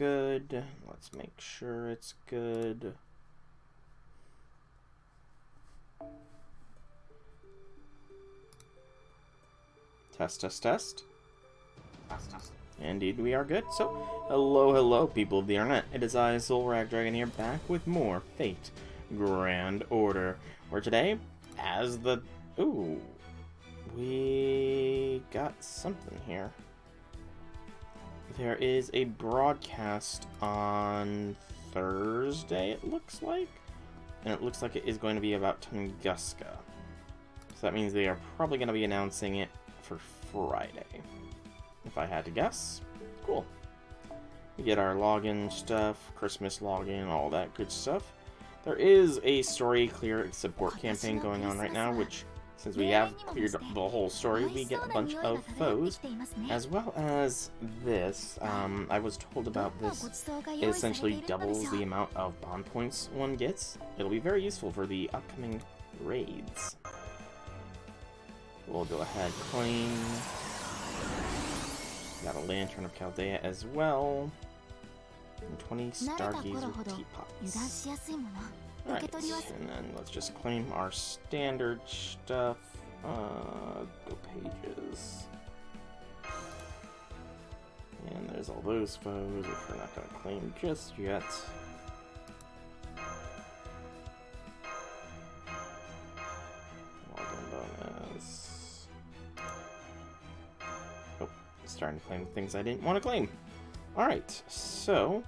good. Let's make sure it's good. Test, test, test. Indeed, we are good. So, hello, people of the internet. It is I, Soul Dragon here, back with more Fate Grand Order. Where today, as the... Ooh. We got something here. There is a broadcast on Thursday, it looks like. And it looks like it is going to be about Tunguska. So that means they are probably going to be announcing it for Friday. If I had to guess. Cool. We get our login stuff, Christmas login, all that good stuff. There is a story clear support campaign going on right now, which, since we have cleared the whole story, we get a bunch of foes, as well as this. I was told about this. It essentially doubles the amount of bond points one gets. It'll be very useful for the upcoming raids. We'll go ahead, claim. Got a Lantern of Chaldea as well. And 20 Stargazer teapots. Alright, and then let's just claim our standard stuff. Go pages. And there's all those foes, which we're not going to claim just yet. Login bonus. Starting to claim things I didn't want to claim. Alright, so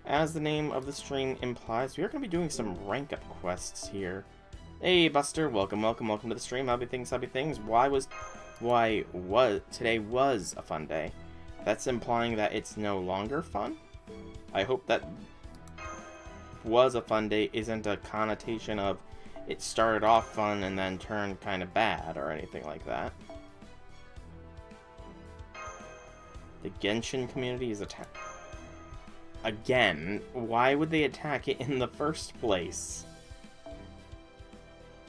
as the name of the stream implies, we are going to be doing some rank up quests here. Hey Buster, welcome to the stream. Happy things. Today was a fun day. That's implying that it's no longer fun. I hope that was a fun day isn't a connotation of it started off fun and then turned kind of bad or anything like that. The Genshin community is attacked. Again, why would they attack it in the first place?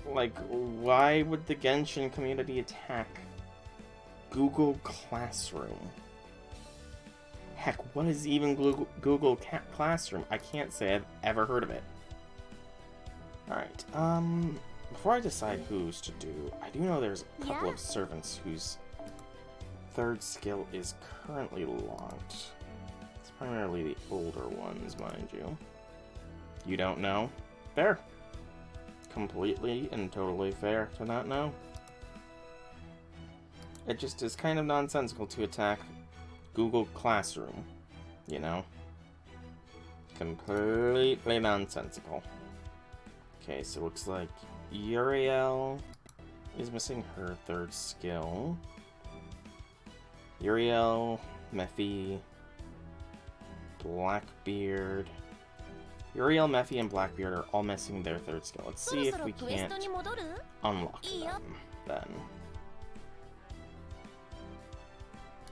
Like, why would the Genshin community attack Google Classroom? Heck, what is even Google Classroom? I can't say I've ever heard of it. Alright, before I decide who's to do, I do know there's a couple of servants whose third skill is currently locked. It's primarily the older ones, mind you. You don't know? Fair. Completely and totally fair to not know. It just is kind of nonsensical to attack Google Classroom, you know? Completely nonsensical. Okay, so it looks like Uriel is missing her third skill. Uriel, Mephi, Blackbeard. Uriel, Mephi, and Blackbeard are all missing their third skill. Let's see if we can't unlock them, then.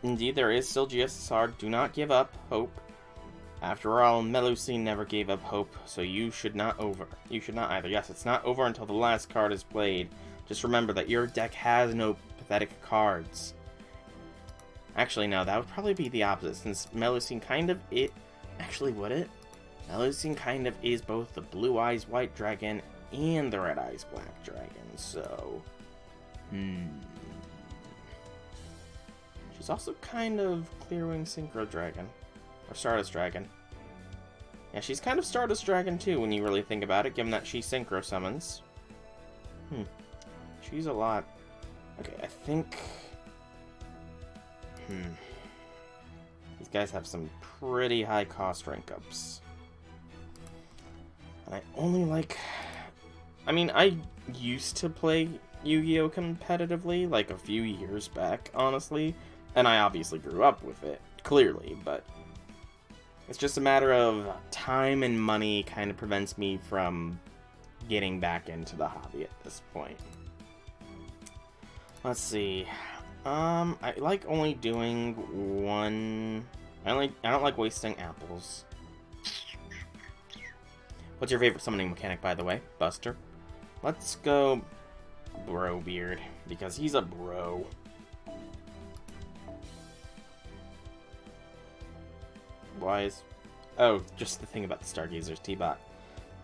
Indeed, there is still GSSR. Do not give up hope. After all, Melusine never gave up hope, so you should not either. Yes, it's not over until the last card is played. Just remember that your deck has no pathetic cards. Actually, no, that would probably be the opposite, since Melusine kind of Actually, would it? Melusine kind of is both the Blue Eyes White Dragon and the Red Eyes Black Dragon, so... She's also kind of Clearwing Synchro Dragon. Or Stardust Dragon. Yeah, she's kind of Stardust Dragon too, when you really think about it, given that she Synchro summons. She's a lot. Okay, I think... These guys have some pretty high cost rank ups. And I only like... I mean, I used to play Yu-Gi-Oh! Competitively, like a few years back, honestly. And I obviously grew up with it, clearly, but... It's just a matter of time and money kind of prevents me from getting back into the hobby at this point. Let's see... I like only doing one... I don't like wasting apples. What's your favorite summoning mechanic, by the way, Buster? Let's go Bro Beard, because he's a bro. Why is Oh, just the thing about the Stargazer's T-Bot.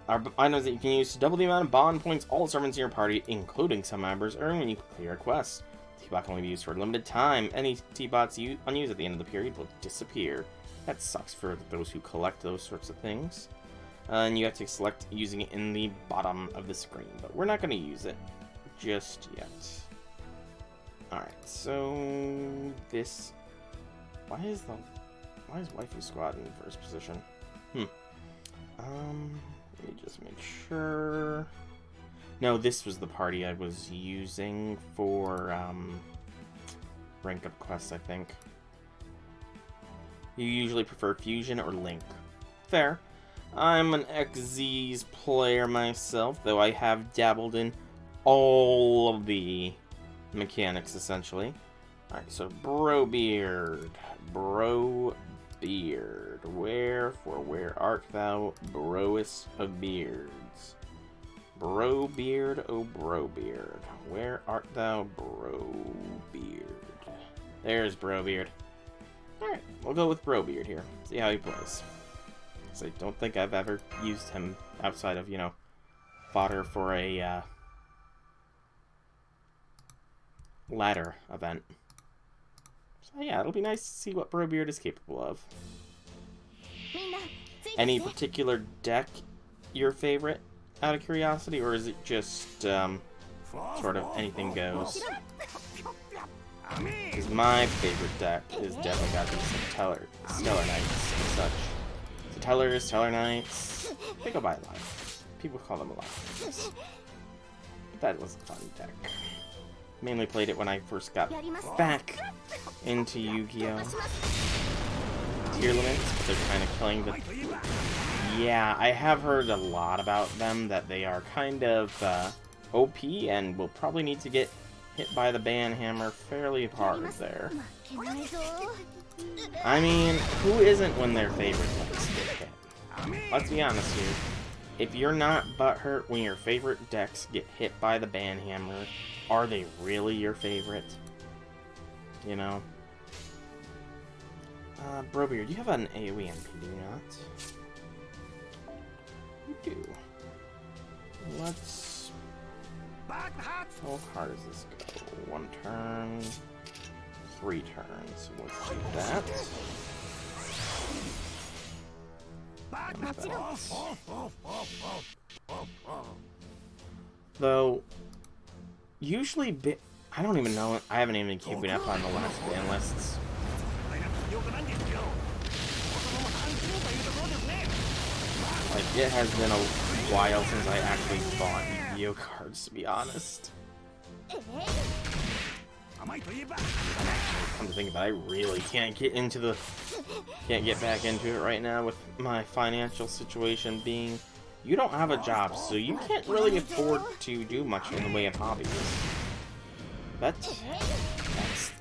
Are items that you can use to double the amount of bond points all servants in your party, including some members, earn when you clear a quest. T-Bot can only be used for a limited time. Any T-Bots unused at the end of the period will disappear. That sucks for those who collect those sorts of things. And you have to select using it in the bottom of the screen, but we're not going to use it just yet. Alright, so this... Why is Waifu Squad in first position? Let me just make sure. No, this was the party I was using for rank up quests, I think. You usually prefer Fusion or Link. Fair. I'm an XZ's player myself, though I have dabbled in all of the mechanics, essentially. Alright, so Brobeard. Brobeard. Where art thou, broest of beards? Brobeard, oh Brobeard. Where art thou, Brobeard? There's Brobeard. Alright, we'll go with Brobeard here. See how he plays. So I don't think I've ever used him outside of, you know, fodder for a ladder event. So yeah, it'll be nice to see what Brobeard is capable of. Any particular deck your favorite, out of curiosity, or is it just sort of anything goes? Because my favorite deck is definitely got to be some Stellar Knights and such. So Stellar Knights, they go by a lot. People call them a lot. But that was a fun deck. Mainly played it when I first got back into Yu-Gi-Oh! Tier limits, but they're kind of killing the... Yeah, I have heard a lot about them, that they are kind of OP and will probably need to get hit by the ban hammer fairly hard there. I mean, who isn't when their favorite decks get hit? Let's be honest here. If you're not butthurt when your favorite decks get hit by the ban hammer, are they really your favorite? You know? Brobeard, you have an AoE MP, do you not? You do. Let's... How hard does this go? 1 turn... 3 turns. Let's do that. Though, usually, I don't even know. I haven't even keeping up on the last ban lists. Like, it has been a while since I actually bought Yu-Gi-Oh cards, to be honest. Come to think about it, I really can't get back into it right now with my financial situation being, you don't have a job, so you can't really afford to do much in the way of hobbies. That's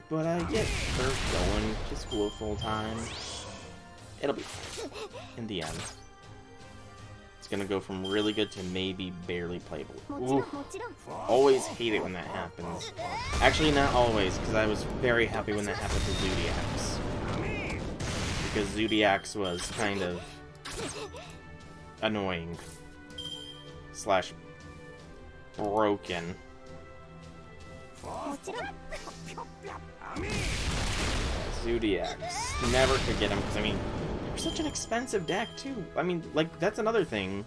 what I get for going to school full time. It'll be fine in the end. It's gonna go from really good to maybe barely playable. Ooh. Always hate it when that happens. Actually, not always, because I was very happy when that happened to Zodiacs. Because Zodiacs was kind of annoying. Slash broken. Zodiacs. Never could get them, because I mean, they're such an expensive deck, too. I mean, like, that's another thing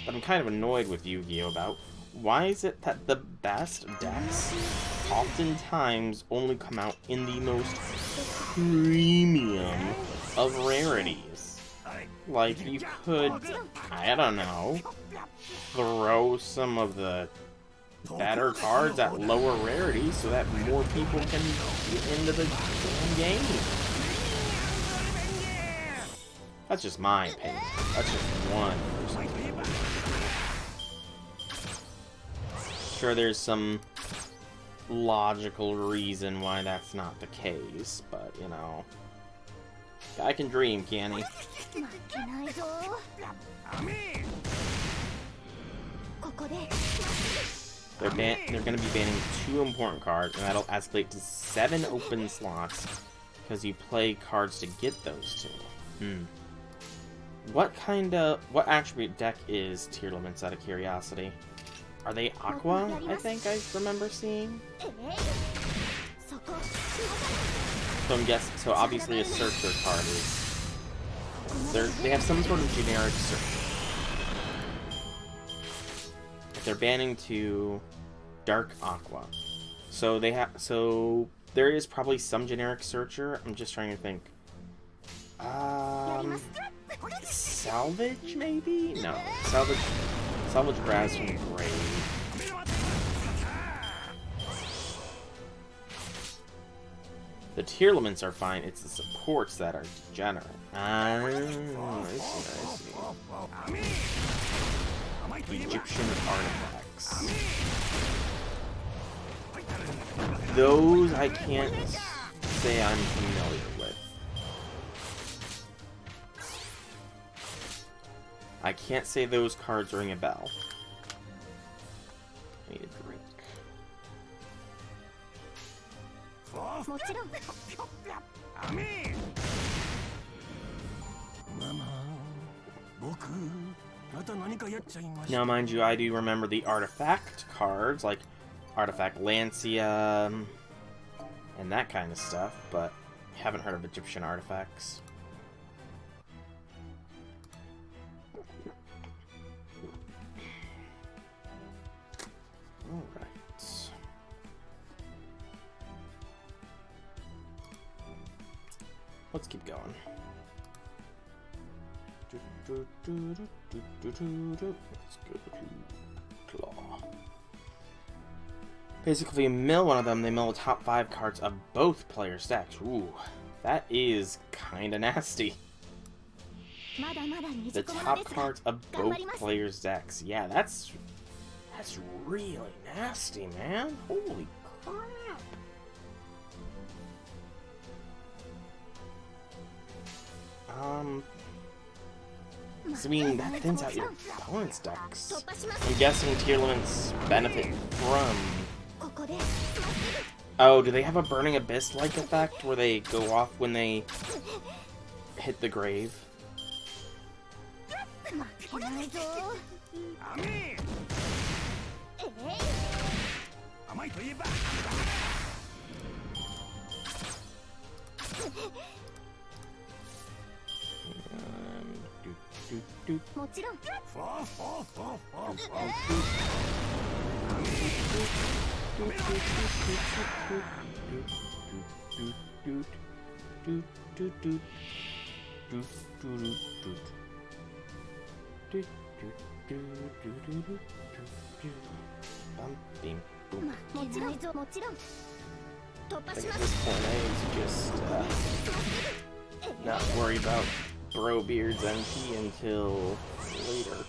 that I'm kind of annoyed with Yu-Gi-Oh! About. Why is it that the best decks oftentimes only come out in the most premium of rarities? Like, you could, I don't know, throw some of the better cards at lower rarities so that more people can get into the game. That's just my opinion. That's just one person's opinion. Sure, there's some logical reason why that's not the case, but, you know, guy can dream, can he? They're going to be banning 2 important cards, and that'll escalate to 7 open slots because you play cards to get those 2. What attribute deck is Tier Limits out of curiosity? Are they Aqua, I think I remember seeing? So I'm guessing, so obviously a Searcher card is... They have some sort of generic Searcher. If they're banning to Dark Aqua. So they have, so there is probably some generic Searcher. I'm just trying to think. Salvage, maybe? No. Salvage Grass from the grave. The Tier Limits are fine, it's the supports that are degenerate. I see. Egyptian artifacts. Those I can't say I'm familiar with. I can't say those cards ring a bell. I need a drink. Now, mind you, I do remember the artifact cards, like Artifact Lancia, and that kind of stuff, but haven't heard of Egyptian artifacts. Alright. Let's keep going. Let's go to Claw. Basically, if you mill one of them, they mill the top 5 cards of both players' decks. Ooh, that is kinda nasty. The top cards of both players' decks. Yeah, that's really nasty, man. Holy crap. I mean, that thins out your opponent's decks. I'm guessing Tier Limits benefit from... Oh, do they have a Burning Abyss-like effect where they go off when they hit the grave? I think at this point I need to just not worry about Brobeard's MP until later.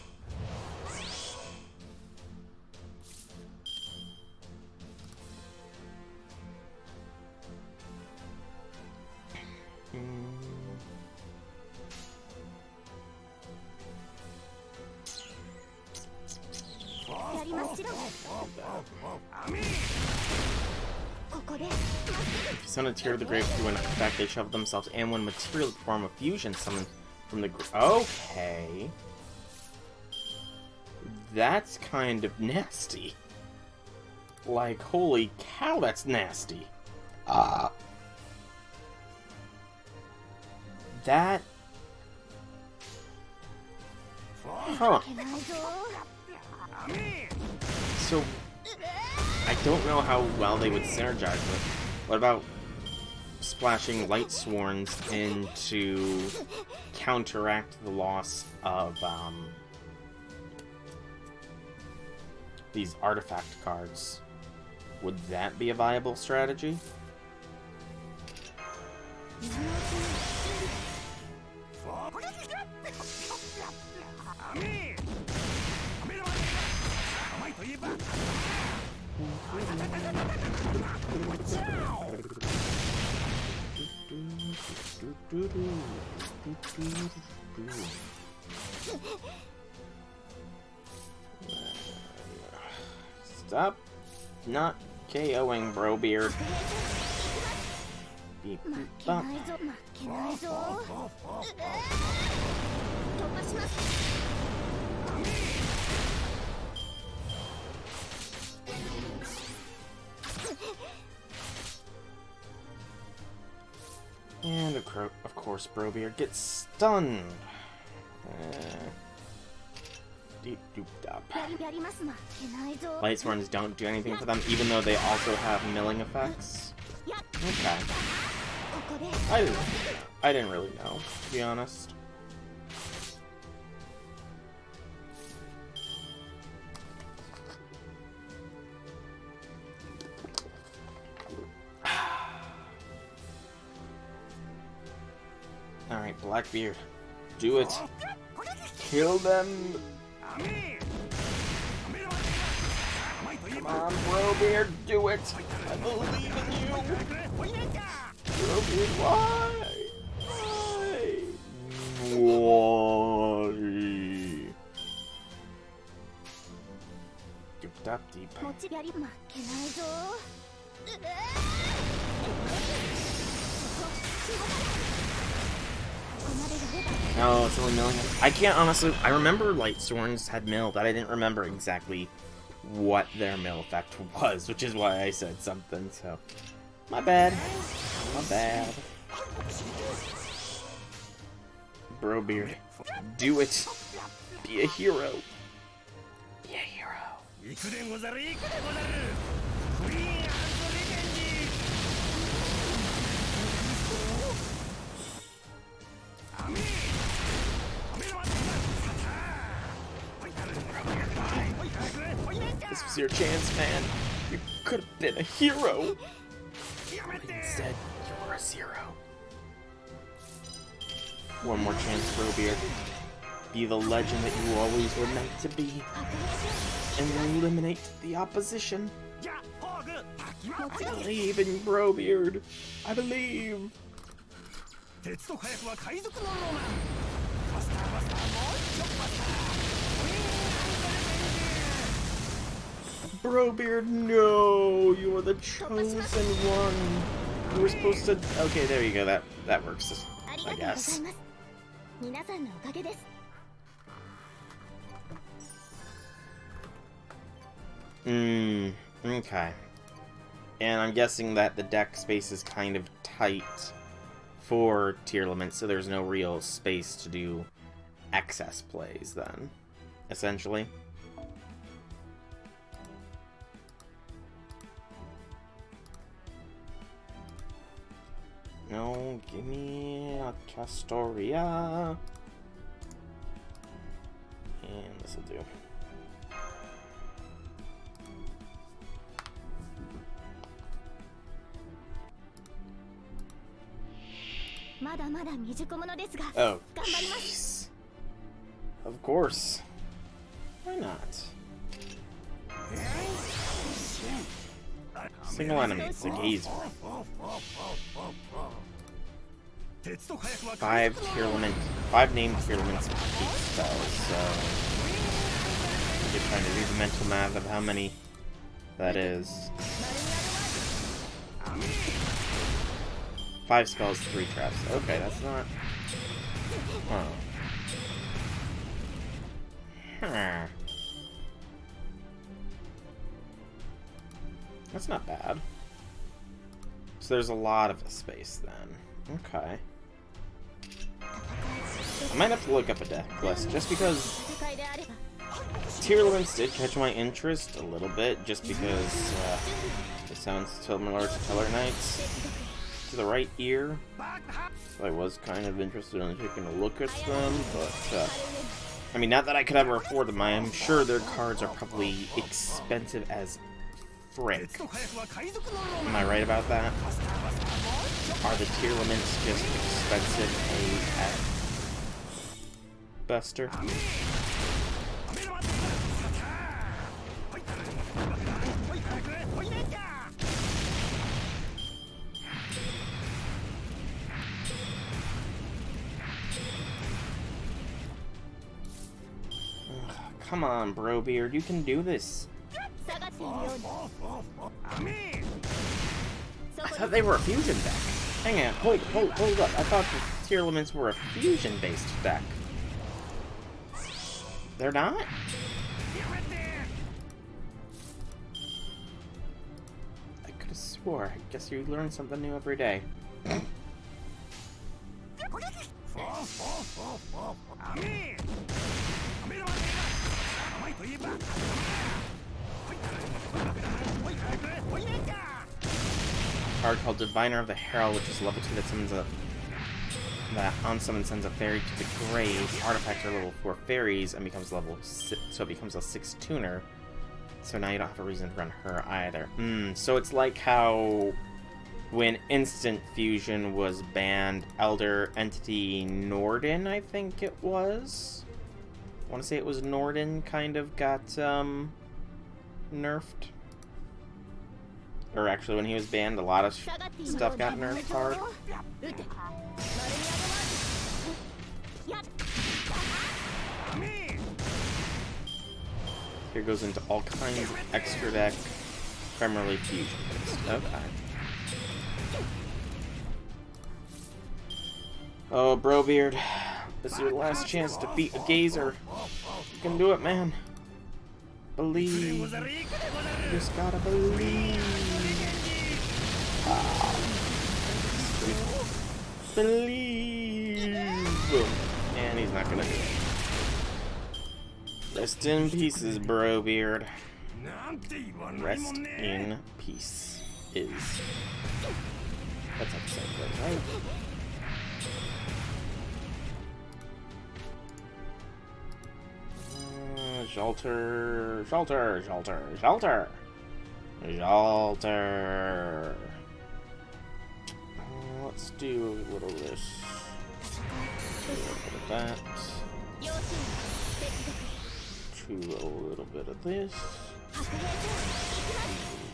If you send a Tear to the Grave through an effect, they shuffle themselves and one material form of fusion summon from the okay. That's kind of nasty. Like, holy cow, that's nasty. That... Huh. So, I don't know how well they would synergize with. What about splashing Light Sworns in to counteract the loss of these artifact cards? Would that be a viable strategy? Stop not KOing Brobeard. Beep, beep, bop. of course, Brobeard gets stunned. Deep doop dop. Light Swords don't do anything for them, even though they also have milling effects. Okay. I didn't really know, to be honest. Alright, Blackbeard. Do it. Kill them. Come on, Brobeard, do it. I believe in you. Brobeard, why? Why? Doop dop deep. No, it's only milling. I can't honestly. I remember Light Swords had mill, but I didn't remember exactly what their mill effect was, which is why I said something. So, my bad. My bad. Brobeard, do it. Be a hero. Be a hero. This was your chance, man. You could have been a hero. But instead, you were a zero. One more chance, Brobeard. Be the legend that you always were meant to be. And eliminate the opposition. I believe in Brobeard. I believe. Brobeard, no! You were the chosen one. You were supposed to. Okay, there you go. That works, I guess. Okay. And I'm guessing that the deck space is kind of tight for tier limits, so there's no real space to do excess plays then, essentially. No, give me a Castoria. And this'll do. Oh, jeez. Of course. Why not? Single enemy, it's a gazer. 5 named tier limits with 8 spells, so I'm just trying to do the mental math of how many that is. 5 spells, 3 traps. Okay, that's not... Huh. Huh. That's not bad. So there's a lot of space then. Okay. I might have to look up a deck list, just because tier limits did catch my interest a little bit, just because it sounds similar to Teller Knights to the right ear. So I was kind of interested in taking a look at them, but I mean, not that I could ever afford them. I am sure their cards are probably expensive as frick. Am I right about that? Are the tier limits just expensive at Buster? Come on, Brobeard, you can do this. I thought they were a fusion deck. Hang on, hold up. I thought the tier limits were a fusion-based deck. They're not? I could have swore. I guess you learn something new every day. Card called Diviner of the Herald, which is level 2 that summons a on summon sends a fairy to the grave. Artifacts are level 4 fairies and becomes level 6, so it becomes a 6 tuner. So now you don't have a reason to run her either. So it's like how when Instant Fusion was banned, Elder Entity Norden, I think it was. I want to say it was Norden kind of got nerfed. Or actually, when he was banned, a lot of stuff got nerfed hard. Here goes into all kinds of extra deck, primarily fusion based. Okay. Oh, Brobeard, this is your last chance to beat a Gazer. You can do it, man. Believe. You just gotta believe. Believe. And he's not gonna do it. Rest in pieces, Brobeard. Rest in peace is. That's not the same place, right? Shelter. Let's do a little of this. Do a little bit of that. Do a little bit of this.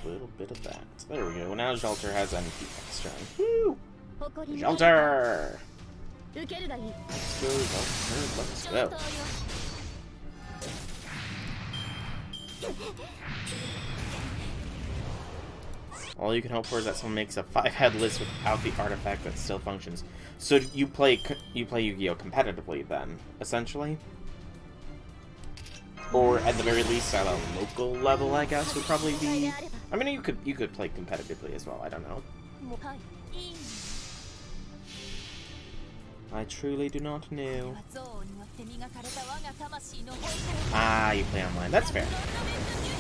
A little bit of that. There we go. Now Shelter has MP next turn. Woo! Shelter! Let's go, Shelter. Let's go. All you can hope for is that someone makes a 5-head list without the artifact that still functions. So you play Yu-Gi-Oh! Competitively then, essentially? Or at the very least at a local level, I guess, would probably be... I mean, you could play competitively as well, I don't know. I truly do not know. Ah, you play online. That's fair.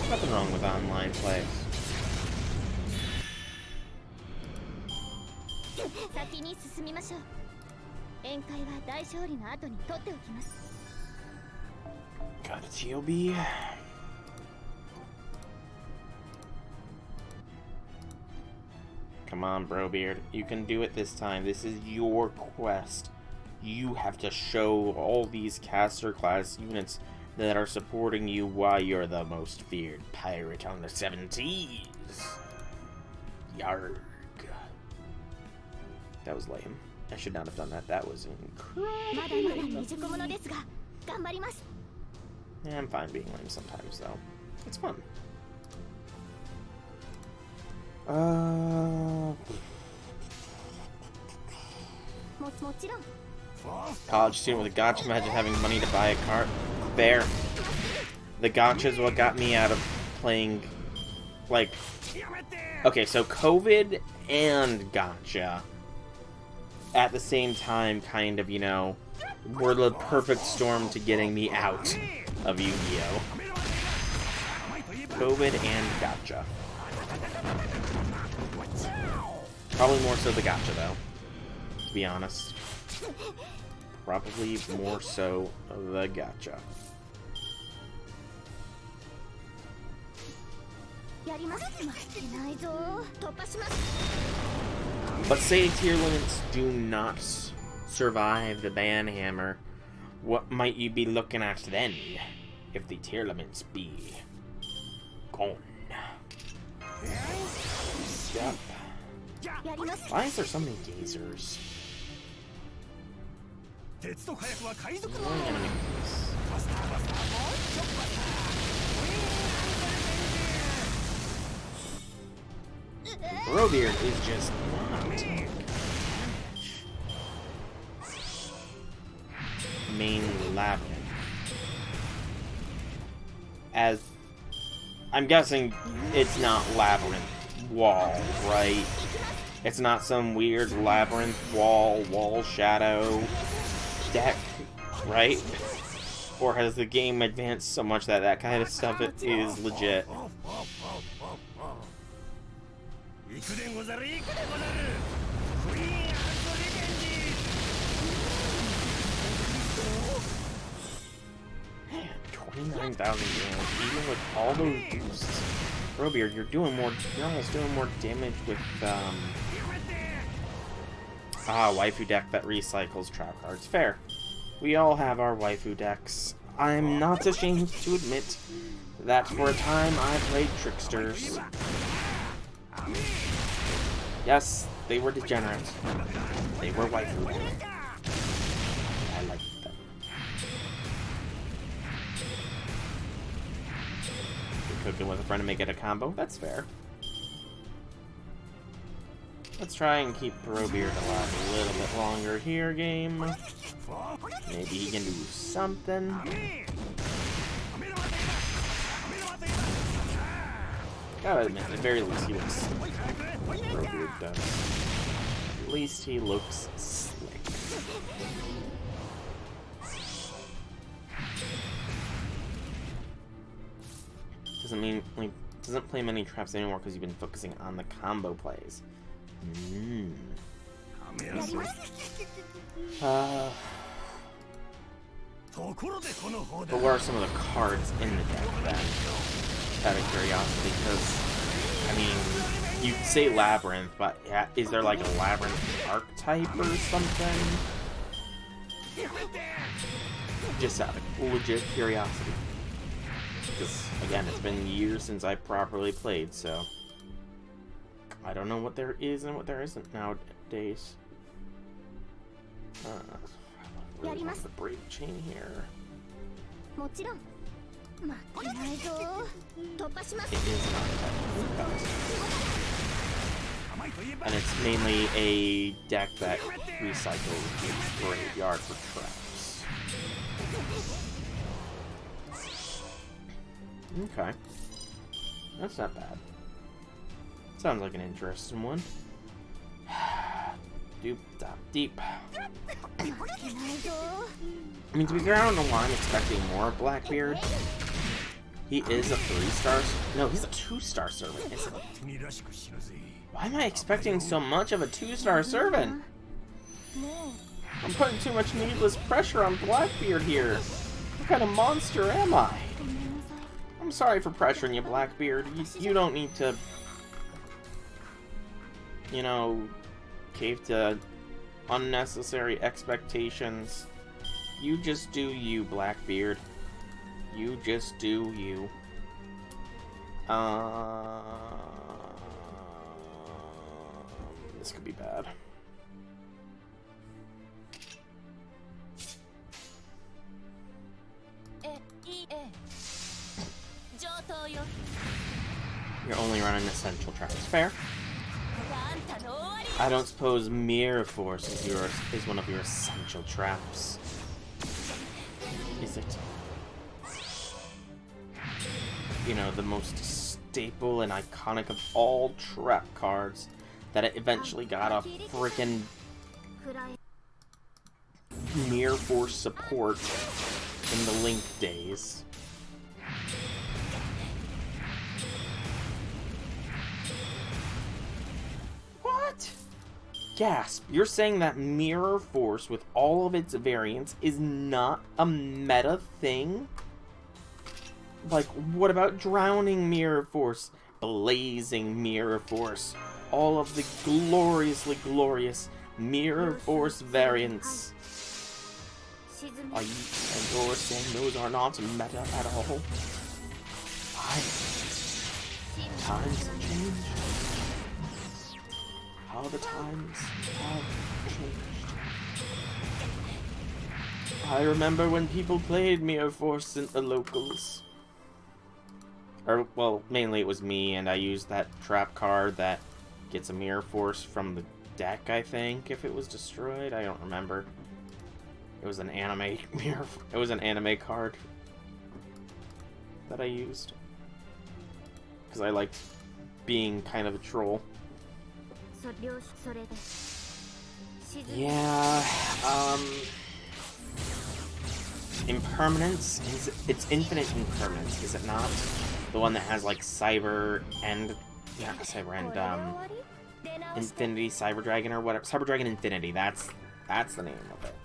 Nothing wrong with online play. Got a TOB. Come on, Brobeard. You can do it this time. This is your quest. You have to show all these caster class units that are supporting you why you're the most feared pirate on the 7 seas. Yarg. That was lame. I should not have done that. That was incredible. Yeah, I'm fine being lame sometimes, though. It's fun. College student with a gacha. Imagine having money to buy a card. Fair. The gacha is what got me out of playing, like... Okay, so COVID and gacha at the same time kind of, you know, were the perfect storm to getting me out of Yu-Gi-Oh! COVID and gacha. Probably more so the gacha, though, to be honest. Probably more so the gacha. But say tier limits do not survive the ban hammer, what might you be looking at then if the tier limits be gone? Yep. Why is there so many gazers? Brobeard is just not main labyrinth. As I'm guessing it's not labyrinth wall, right? It's not some weird labyrinth wall shadow deck, right? Or has the game advanced so much that that kind of stuff is legit? Man, 29,000 damage, even with all those boosts. Robeard, you're almost doing more damage with waifu deck that recycles trap cards. Fair. We all have our waifu decks. I'm not ashamed to admit that for a time I played tricksters. Yes, they were degenerate. They were waifu. I liked them. You're cooking with a friend to make it a combo. That's fair. Let's try and keep Robeard alive a little bit longer here, game. Maybe he can do something. Gotta admit, at the very least he looks slick. Robeard does. At least he looks slick. Doesn't play many traps anymore because you've been focusing on the combo plays. But what are some of the cards in the deck then? Out of curiosity, because I mean, you say Labyrinth, but yeah, is there like a Labyrinth archetype or something? Just out of legit curiosity. Because again, it's been years since I properly played, so I don't know what there is and what there isn't nowadays. Really want the Brave Chain here. It is not that. And it's mainly a deck that recycles the graveyard for traps. Okay. That's not bad. Sounds like an interesting one. Doop, dop, deep. I mean, to be fair, I don't know why I'm expecting more of Blackbeard. He is a 3-star... No, he's a 2-star servant, isn't he? Why am I expecting so much of a 2-star servant? I'm putting too much needless pressure on Blackbeard here. What kind of monster am I? I'm sorry for pressuring you, Blackbeard. You don't need to... you know, cave to unnecessary expectations. You just do you, Blackbeard. You just do you. This could be bad. You're only running essential traps. Fair. I don't suppose Mirror Force is one of your essential traps. Is it? You know, the most staple and iconic of all trap cards that it eventually got a freaking Mirror Force support in the Link days. What? Gasp. You're saying that Mirror Force with all of its variants is not a meta thing? Like, what about Drowning Mirror Force? Blazing Mirror Force? All of the gloriously glorious Mirror Force variants. Are you saying those are not meta at all? Why? Times have changed. How the times have changed. I remember when people played Mirror Force in the locals. Or, well, mainly it was me, and I used that trap card that gets a Mirror Force from the deck, I think, if it was destroyed. I don't remember. It was an anime mirror. It was an anime card that I used. Because I liked being kind of a troll. Yeah, Impermanence? It's infinite impermanence, is it not? The one that has, like, Cyber and... Yeah, Cyber and, Infinity Cyber Dragon or whatever. Cyber Dragon Infinity, that's the name of it.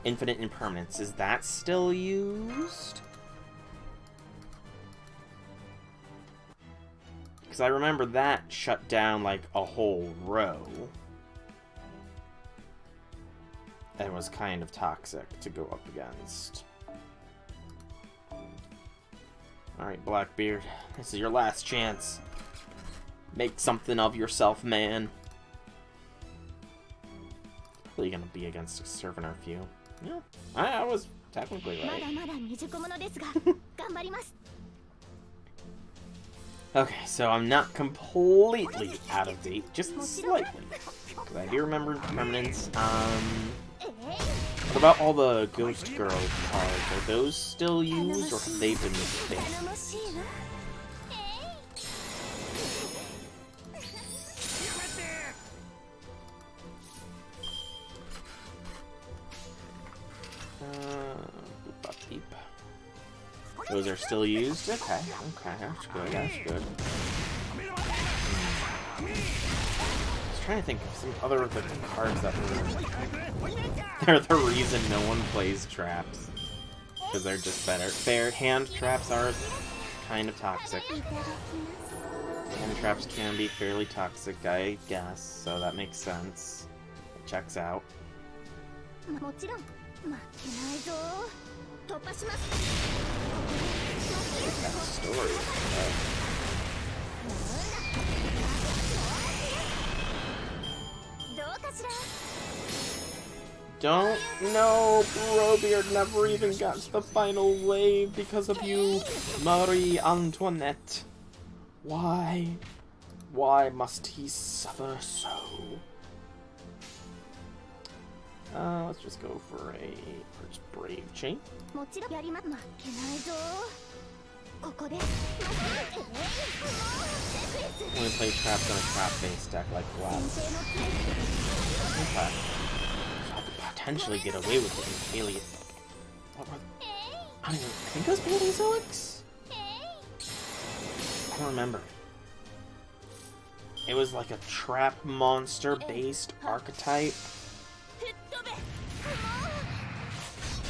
Infinite impermanence. Is that still used? Because I remember that shut down, like, a whole row. And was kind of toxic to go up against. Alright, Blackbeard. This is your last chance. Make something of yourself, man. Probably gonna be against a Servant or few. Yeah, I was technically right. Okay, so I'm not completely out of date, just slightly. Because I do remember permanence. What about all the Ghost Girl cards? Are those still used, or have they been fixed? Those are still used? Okay, that's good, that's good. I was trying to think of some other of the cards that were... They're the reason no one plays traps. Because they're just better. Fair hand traps are kind of toxic. Hand traps can be fairly toxic, I guess, so that makes sense. It checks out. Story. Don't know, Brobeard never even got to the final wave because of you, Marie Antoinette. Why? Why must he suffer so? Let's just go for a Brave Chain. Only play traps on a trap-based deck like last. Okay. So I could potentially get away with it in Paleo. What were... I don't even think it was Paleozoics? I don't remember. It was like a trap monster-based archetype.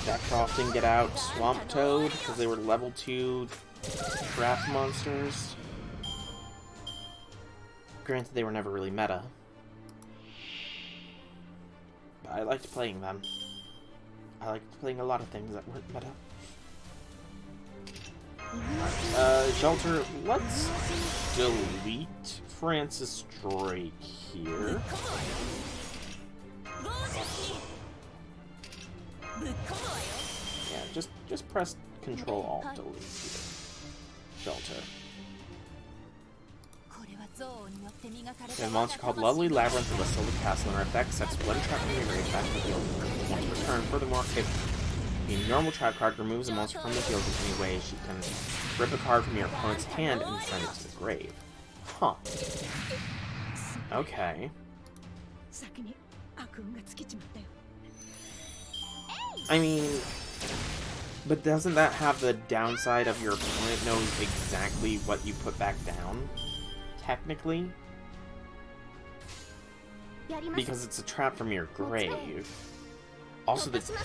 That often get out Swamp Toad because they were level 2 trap monsters. Granted, they were never really meta. But I liked playing them. I liked playing a lot of things that weren't meta. Shelter, let's delete Francis Drake here. Yeah, just press Control-Alt-Delete here. Shelter. We have a monster called Lovely Labyrinth of the Silver Castle, and our effect sets one trap from your grave back to the field. Once return, furthermore, if a normal trap card removes a monster from the field in any way, she can rip a card from your opponent's hand and send it to the grave. Huh. Okay. I mean, but doesn't that have the downside of your opponent knows exactly what you put back down? Technically? Because it's a trap from your grave. Also, the trap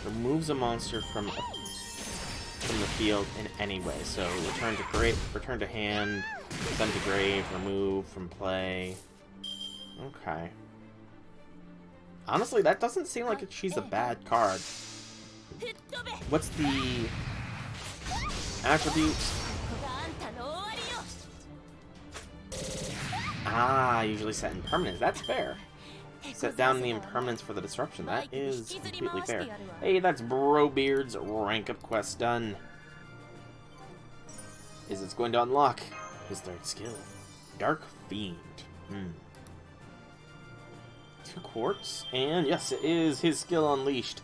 removes a monster from the field in any way. So return to grave, return to hand, send to grave, remove from play. Okay. Honestly, that doesn't seem like she's a bad card. What's the attributes? Ah, usually set in permanence. That's fair. Set down the impermanence for the disruption. That is completely fair. Hey, that's Brobeard's rank up quest done. Is it's going to unlock his third skill. Dark Fiend. 2 quartz. And yes, it is his skill unleashed.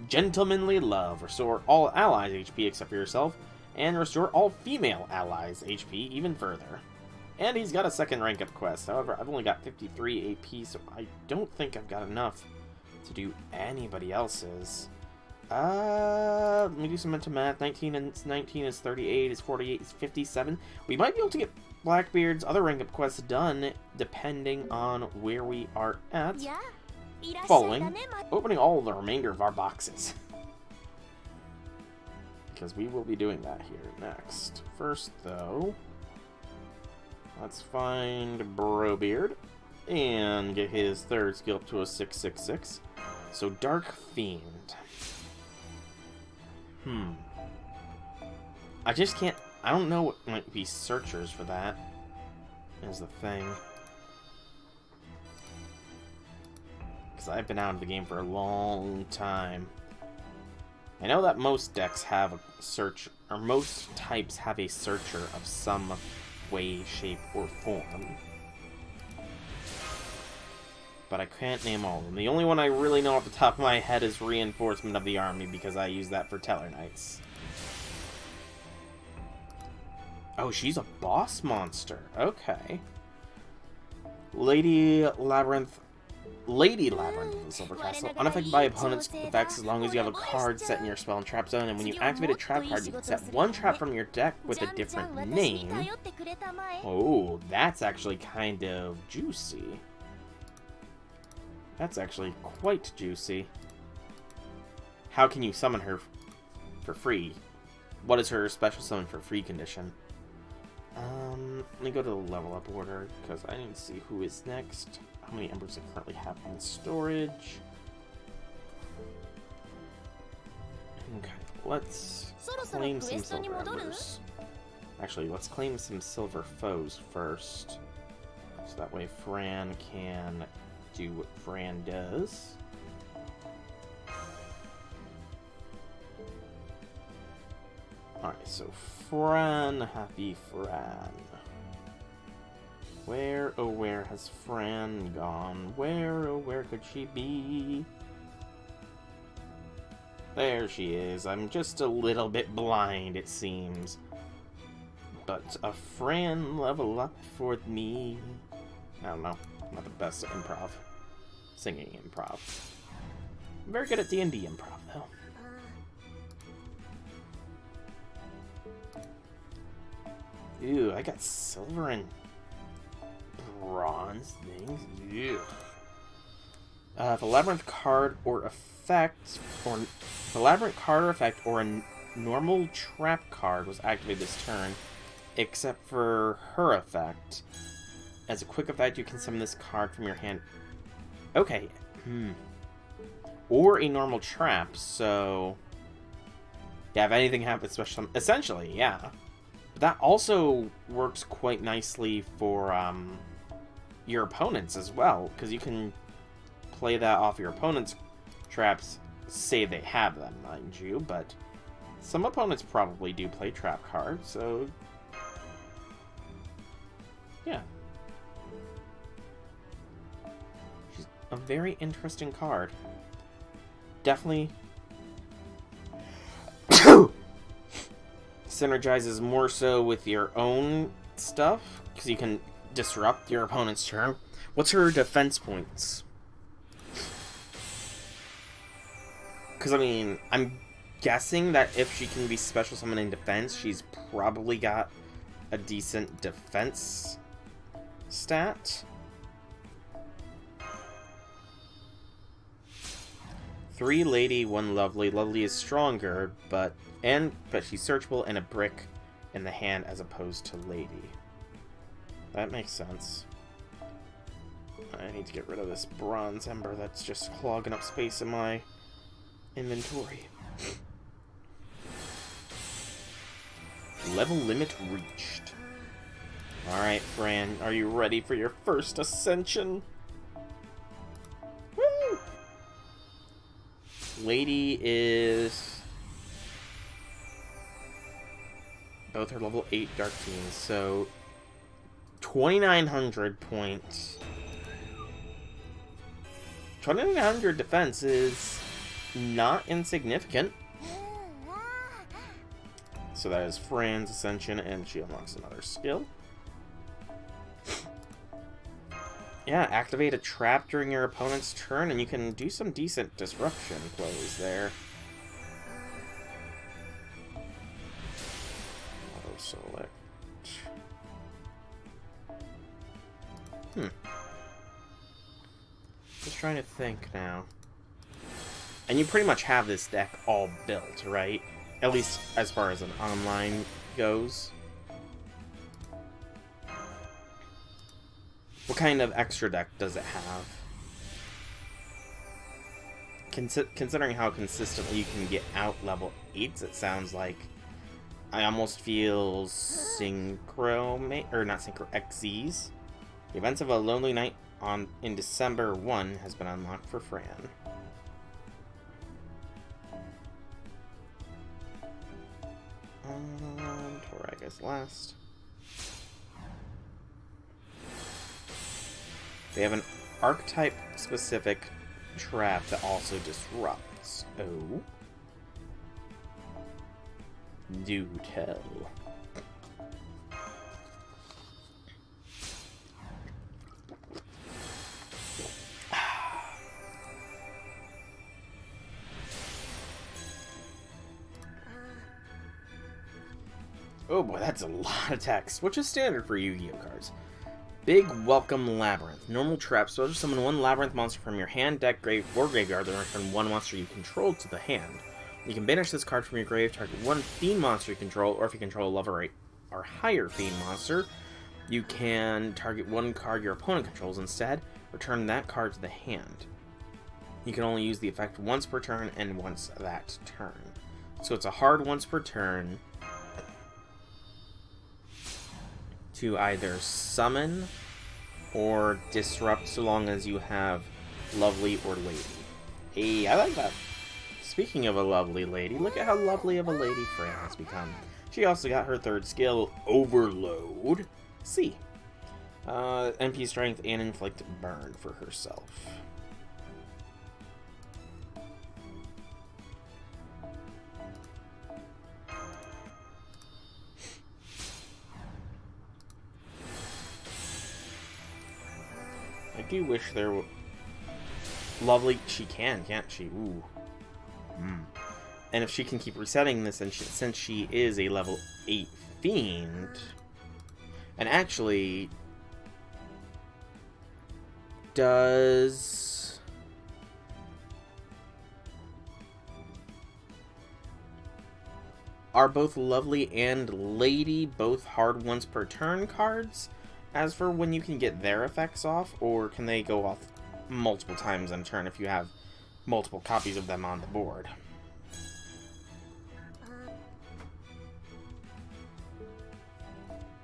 Gentlemanly Love. Restore all allies HP except for yourself. And restore all female allies HP even further. And he's got a second rank up quest. However, I've only got 53 AP, so I don't think I've got enough to do anybody else's. Let me do some mental math. 19 and 19 is 38, is 48, is 57. We might be able to get Blackbeard's other rank up quests done, depending on where we are at. Following opening all the remainder of our boxes. Because we will be doing that here next. First, though, let's find Brobeard and get his third skill up to a 666. So, Dark Fiend. I just can't... I don't know what might be searchers for that. Is the thing. Because I've been out of the game for a long time. I know that most decks have a search... or most types have a searcher of some way, shape, or form. But I can't name all of them. The only one I really know off the top of my head is Reinforcement of the Army, because I use that for Teller Knights. Oh, she's a boss monster. Okay. Lady Labyrinth of the Silver Castle. Unaffected by opponents' effects as long as you have a card set in your spell and trap zone, and when you activate a trap card, you can set one trap from your deck with a different name. Oh, that's actually kind of juicy. That's actually quite juicy. How can you summon her for free? What is her special summon for free condition? Let me go to the level up order, because I need to see who is next. How many embers I currently have in storage. Okay, let's claim some silver embers. Actually, let's claim some silver foes first. So that way Fran can do what Fran does. Alright, so Fran, happy Fran. Where, oh where has Fran gone? Where, oh where could she be? There she is. I'm just a little bit blind, it seems. But a Fran level up for me. I don't know. I'm not the best at improv. Singing improv. I'm very good at D&D improv, though. Ew, I got silver and bronze things. Ew. If a labyrinth card or effect, or a normal trap card was activated this turn, except for her effect, as a quick effect, you can summon this card from your hand. Okay. Or a normal trap. So, yeah, if anything happens, special, essentially, yeah. But that also works quite nicely for your opponents as well, because you can play that off your opponent's traps, say they have them, mind you, but some opponents probably do play trap cards, so yeah. She's a very interesting card. Definitely synergizes more so with your own stuff, because you can disrupt your opponent's turn. What's her defense points? Because, I mean, I'm guessing that if she can be special summoned in defense, she's probably got a decent defense stat. 3 lady, 1 lovely. Lovely is stronger, but she's searchable and a brick in the hand as opposed to lady. That makes sense. I need to get rid of this bronze ember that's just clogging up space in my inventory. Level limit reached. Alright, Fran, are you ready for your first ascension? Woo! Lady is... both are level 8 Dark Fiends, so 2,900 points. 2,900 defense is not insignificant. So that is Fran's ascension, and she unlocks another skill. Yeah, activate a trap during your opponent's turn, and you can do some decent disruption plays there. Auto select. Just trying to think now. And you pretty much have this deck all built, right? At least as far as an online goes. What kind of extra deck does it have? Considering how consistently you can get out level 8s, it sounds like I almost feel Synchro, or not Synchro, XZs. The events of a Lonely Night in December 1 has been unlocked for Fran. Torag is last. They have an archetype-specific trap that also disrupts. Oh. Do tell. Oh boy, that's a lot of text, which is standard for Yu-Gi-Oh cards. Big Welcome Labyrinth. Normal trap. So just summon one Labyrinth monster from your hand, deck, grave, or graveyard, then return one monster you control to the hand. You can banish this card from your grave, target one Fiend monster you control, or if you control a level 8 or higher Fiend monster, you can target one card your opponent controls instead, return that card to the hand. You can only use the effect once per turn and once that turn. So it's a hard once per turn to either summon or disrupt so long as you have Lovely or Lady. Hey, I like that. Speaking of a lovely lady, look at how lovely of a lady Fran has become. She also got her third skill, Overload. C. MP Strength and Inflict Burn for herself. I do wish there were... Lovely, she can, can't she? Ooh. And if she can keep resetting this, and since she is a level 8 Fiend... And actually... Does... Are both Lovely and Lady both hard once per turn cards? As for when you can get their effects off, or can they go off multiple times in a turn if you have multiple copies of them on the board?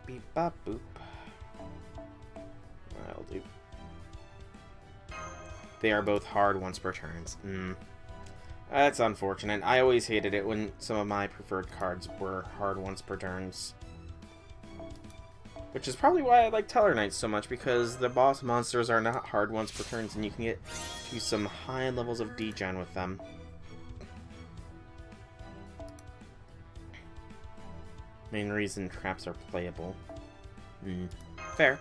Beep bop boop. That'll do. They are both hard once per turns. That's unfortunate. I always hated it when some of my preferred cards were hard once per turns. Which is probably why I like Teller Knights so much, because the boss monsters are not hard once per turns, and you can get to some high levels of degen with them. Main reason traps are playable. Fair.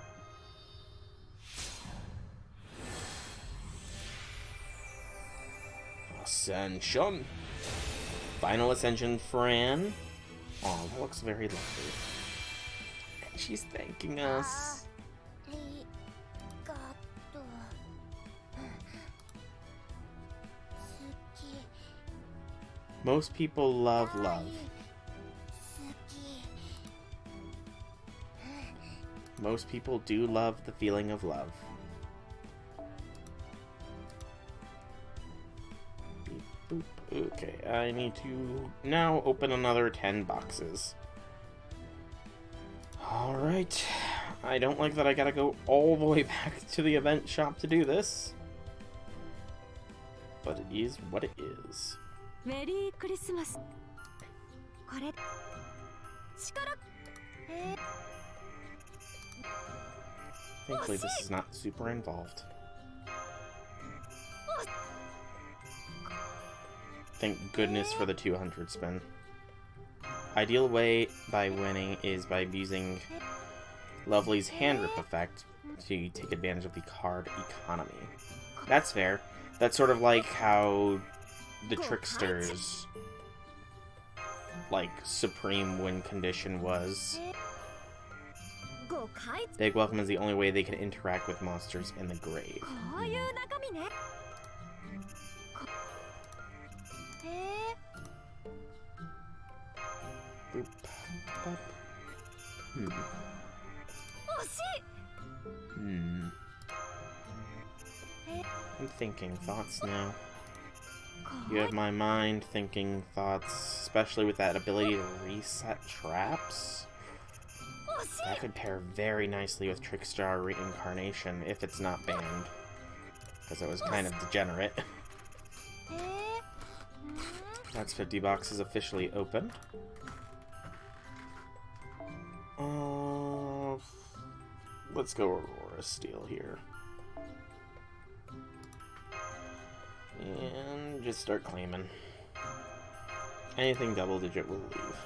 Ascension. Final Ascension Fran. Oh, that looks very lovely. She's thanking us. Most people love love. Most people do love the feeling of love. Beep, boop. Okay, I need to now open another 10 boxes. Alright, I don't like that I gotta go all the way back to the event shop to do this. But it is what it is. Merry Christmas. Thankfully this is not super involved. Thank goodness for the 200 spin. Ideal way by winning is by using Lovely's hand rip effect, to take advantage of the card economy. That's fair. That's sort of like how the Tricksters, like, supreme win condition was. Big Welcome is the only way they can interact with monsters in the grave. Boop, bop. I'm thinking thoughts now. You have my mind thinking thoughts, especially with that ability to reset traps. That could pair very nicely with Trickstar Reincarnation if it's not banned, because it was kind of degenerate. That's 50 boxes officially opened. Let's go Aurora Steel here. And just start claiming. Anything double digit will leave.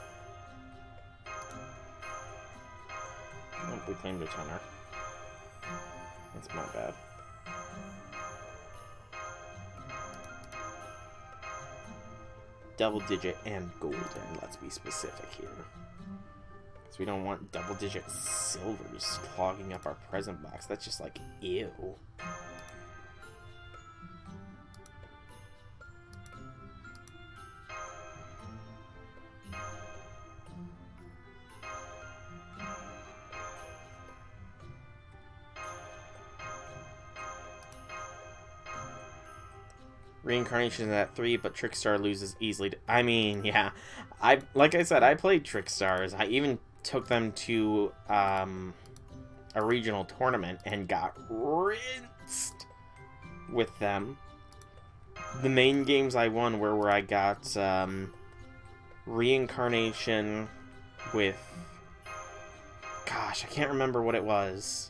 Oh, we claimed a tenor. That's not bad. Double digit and golden, let's be specific here. Because we don't want double digit silvers clogging up our present box. That's just like, ew. Reincarnation is at 3, but Trickstar loses easily. I mean, yeah. Like I said, I played Trickstars. I even took them to a regional tournament and got rinsed with them. The main games I won were where I got Reincarnation with... Gosh, I can't remember what it was.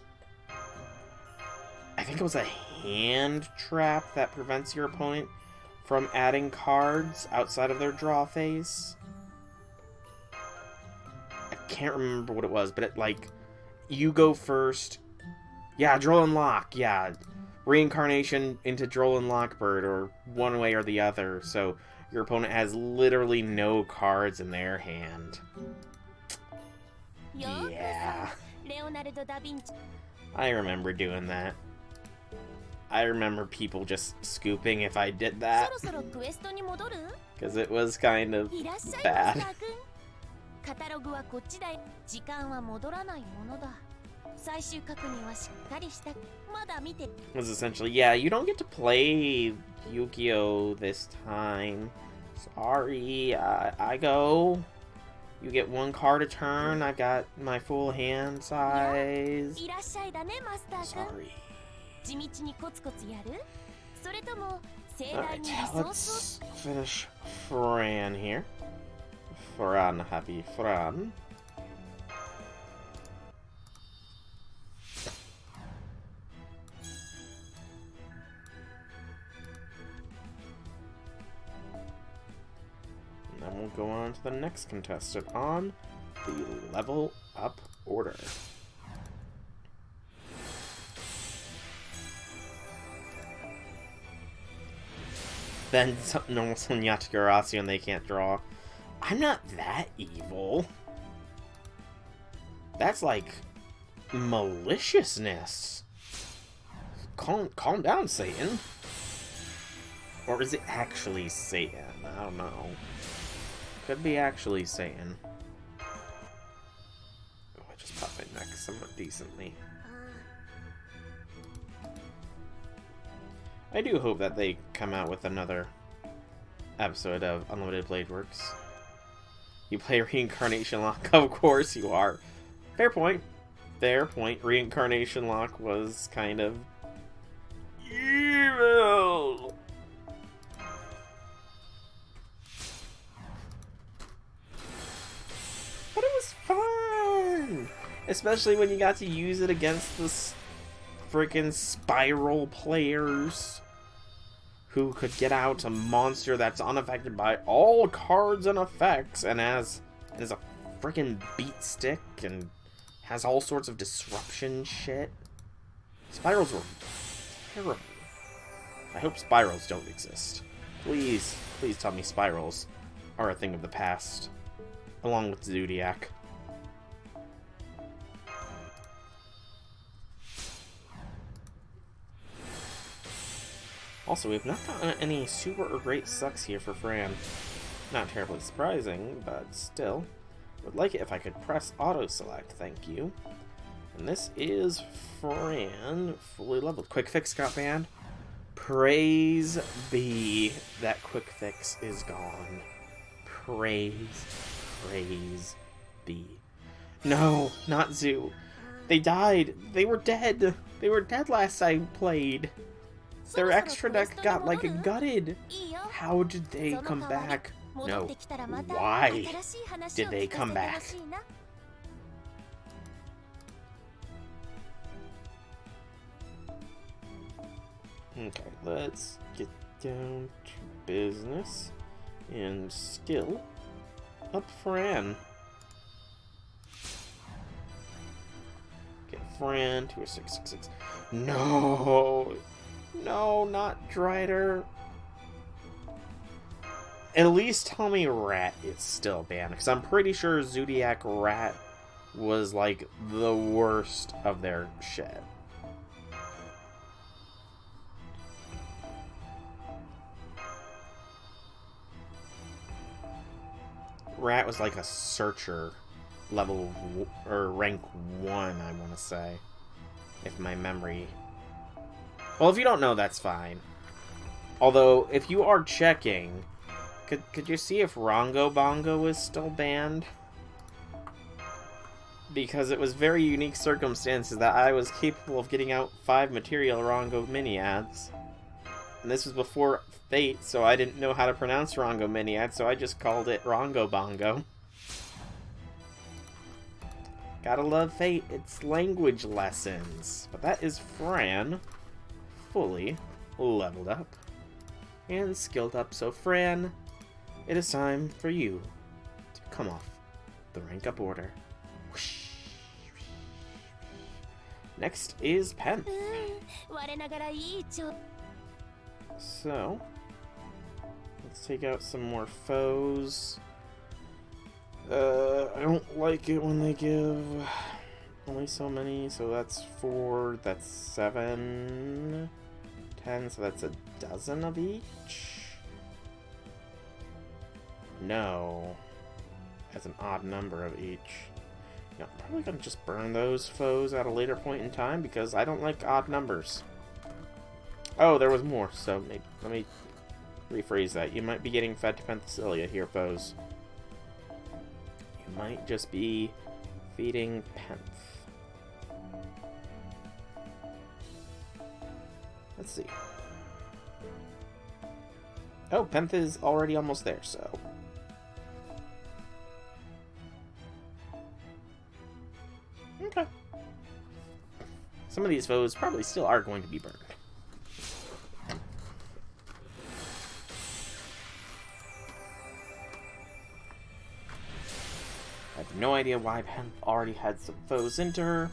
I think it was a hand trap that prevents your opponent from adding cards outside of their draw phase. I can't remember what it was, but it, like, you go first. Yeah, Droll Lock, yeah. Reincarnation into Droll Lockbird, or one way or the other, so your opponent has literally no cards in their hand. Yeah. I remember doing that. I remember people just scooping if I did that. Because it was kind of bad. It was essentially, yeah, you don't get to play Yu-Gi-Oh! This time. Sorry, I go. You get one card a turn. I got my full hand size. Sorry. Alright, let's finish Fran here. Fran, happy Fran. And then we'll go on to the next contestant on the level up order. Then normal Sunyata Garasi and they can't draw. I'm not that evil. That's like maliciousness. Calm down, Satan. Or is it actually Satan? I don't know. Could be actually Satan. Oh, I just popped my neck somewhat decently. I do hope that they come out with another episode of Unlimited Blade Works. You play Reincarnation Lock? Of course you are. Fair point. Fair point. Reincarnation Lock was kind of evil. But it was fun! Especially when you got to use it against the freaking Spiral players who could get out a monster that's unaffected by all cards and effects and is a freaking beat stick and has all sorts of disruption shit. Spirals were terrible. I hope spirals don't exist. Please, please tell me spirals are a thing of the past, along with Zodiac. Also, we have not gotten any super or great sucks here for Fran. Not terribly surprising, but still. Would like it if I could press auto select, thank you. And this is Fran, fully leveled. Quick fix got banned. Praise be that quick fix is gone. Praise be. No, not Zoo. They died. They were dead. They were dead last I played. Their extra deck got, like, gutted. How did they come back? No. Why did they come back? Okay, let's get down to business and skill up Fran. Get Fran to a 6/6/6. No! No, not Drider. At least tell me Rat is still banned, because I'm pretty sure Zodiac Rat was, like, the worst of their shit. Rat was like a searcher level, or rank 1, I want to say. If my memory... Well, if you don't know, that's fine. Although, if you are checking, could you see if Rongo Bongo is still banned? Because it was very unique circumstances that I was capable of getting out 5 material Rongo mini-ads. And this was before Fate, so I didn't know how to pronounce Rongo mini-ad, so I just called it Rongo Bongo. Gotta love Fate, it's language lessons. But that is Fran, fully leveled up and skilled up. So Fran, it is time for you to come off the rank up order. Whoosh. Next is Penth. So, let's take out some more foes. I don't like it when they give only so many, so that's 4, that's 7, 10, so that's a dozen of each? No. That's an odd number of each. Yeah, I'm probably gonna just burn those foes at a later point in time, because I don't like odd numbers. Oh, there was more, so maybe, let me rephrase that. You might be getting fed to Penthesilea here, foes. You might just be feeding Penth. Let's see. Oh, Penth is already almost there, so... Okay. Some of these foes probably still are going to be burned. I have no idea why Penth already had some foes into her.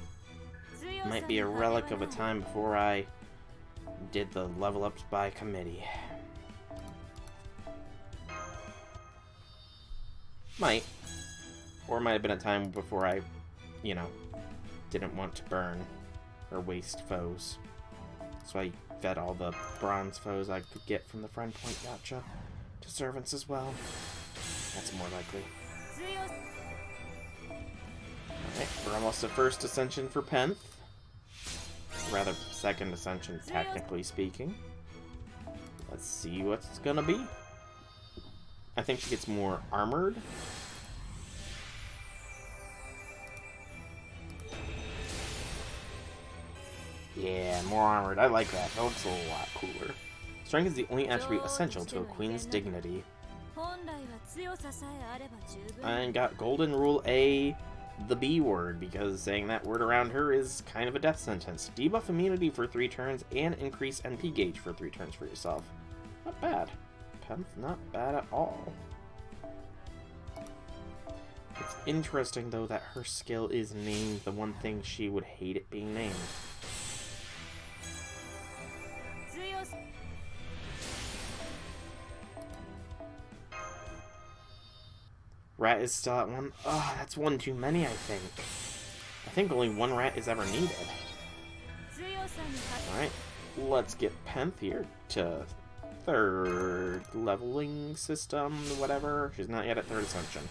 Might be a relic of a time before I did the level ups by committee. Might. Or it might have been a time before I, you know, didn't want to burn or waste foes. So I fed all the bronze foes I could get from the friend point gacha to servants as well. That's more likely. Alright, we're almost at first ascension for Penth. Rather, second ascension, technically speaking. Let's see what it's gonna be. I think she gets more armored. Yeah, more armored. I like that. That looks a lot cooler. Strength is the only attribute essential to a queen's dignity. And got Golden Rule A, the B word, because saying that word around her is kind of a death sentence. Debuff immunity for 3 turns and increase NP gauge for 3 turns for yourself. Not bad. Penth, not bad at all. It's interesting, though, that her skill is named the one thing she would hate it being named. Rat is still at 1. Oh, that's one too many, I think. I think only 1 rat is ever needed. Alright, let's get Penth here to 3rd leveling system, whatever. She's not yet at 3rd ascension.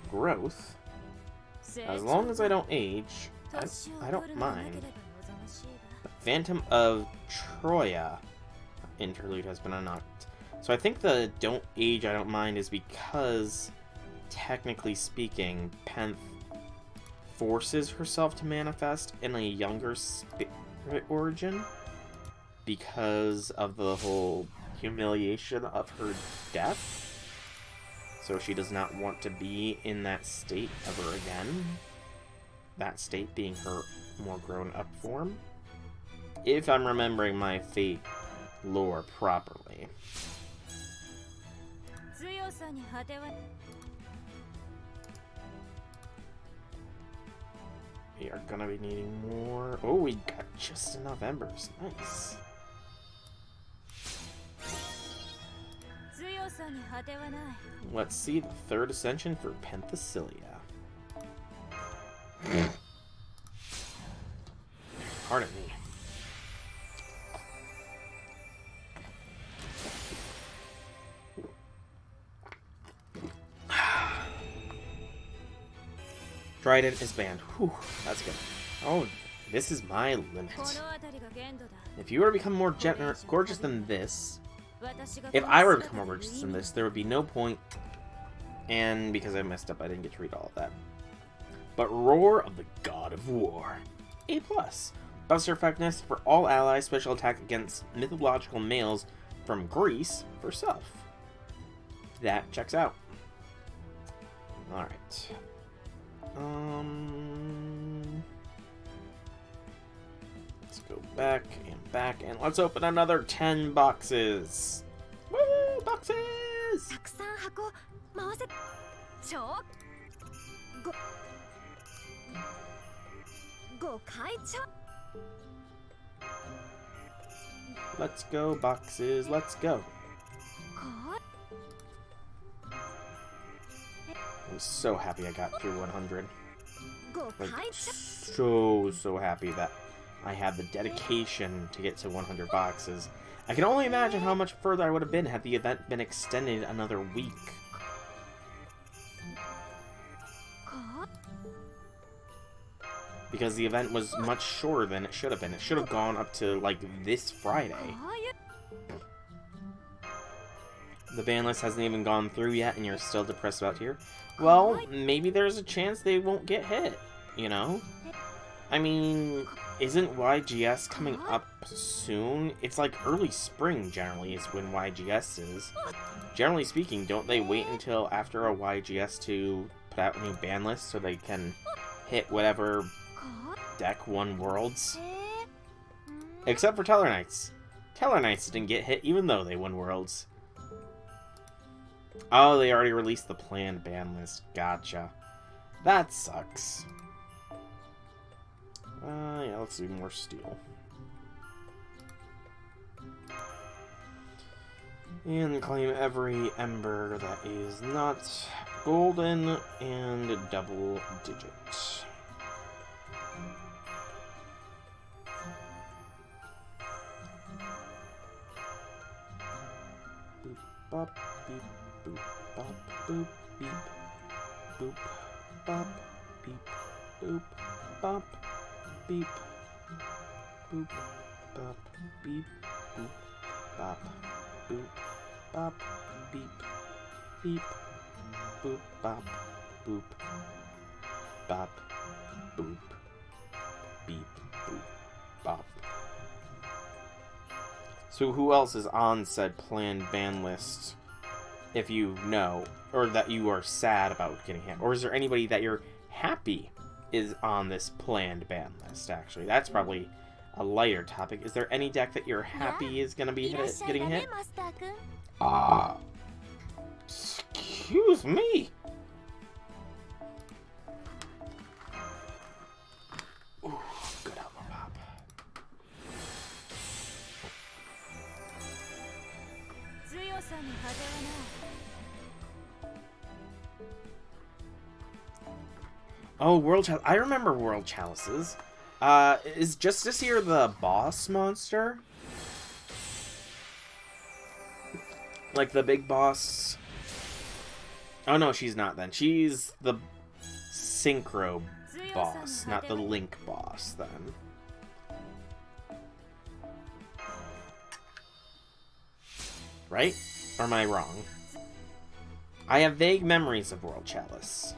Growth. As long as I don't age, I don't mind. The Phantom of Troya interlude has been unlocked. So I think the don't age, I don't mind is because, technically speaking, Penth forces herself to manifest in a younger spirit origin because of the whole humiliation of her death. So she does not want to be in that state ever again. That state being her more grown-up form. If I'm remembering my Fate lore properly. We are gonna be needing more. Oh, we got just enough embers. Nice. Let's see the 3rd ascension for Penthesilea. Pardon me. Trident is banned. Whew, that's good. Oh, this is my limit. If you were to become more gorgeous than this, if I were to become more gorgeous than this, there would be no point. And because I messed up, I didn't get to read all of that. But Roar of the God of War. A+. Buffs her effectiveness for all allies, special attack against mythological males from Greece for self. That checks out. Alright. Let's go back, and let's open another 10 boxes. Woo, boxes! Let's go, boxes, let's go. I'm so happy I got through 100. Like, so happy that I had the dedication to get to 100 boxes. I can only imagine how much further I would have been had the event been extended another week. Because the event was much shorter than it should have been. It should have gone up to, like, this Friday. The ban list hasn't even gone through yet, and you're still depressed about here. Well, maybe there's a chance they won't get hit, you know? I mean, isn't YGS coming up soon? It's like early spring, generally, is when YGS is. Generally speaking, don't they wait until after a YGS to put out a new ban list so they can hit whatever deck won Worlds? Except for Teller Knights. Teller Knights didn't get hit even though they won Worlds. Oh, they already released the planned ban list. Gotcha. That sucks. Yeah, let's do more steel. And claim every ember that is not golden and double digit. Boop, bop, beep. Boop, bop, boop, beep, boop, bop, beep, boop, bop, beep, boop, bop, beep, boop, bop, boop, bop, beep, beep, boop, bop, boop, bop, boop, beep, boop, bop. So who else is on said planned ban list? If you know, or that you are sad about getting hit, or is there anybody that you're happy is on this planned ban list? Actually, that's probably a lighter topic. Is there any deck that you're happy is going to be getting hit? Excuse me. Ooh, good outlaw pop. Oh, World Chalice. I remember World Chalices. Is Justice here the boss monster? Like the big boss? Oh no, she's not then. She's the Synchro boss, not the Link boss then. Right? Or am I wrong? I have vague memories of World Chalice.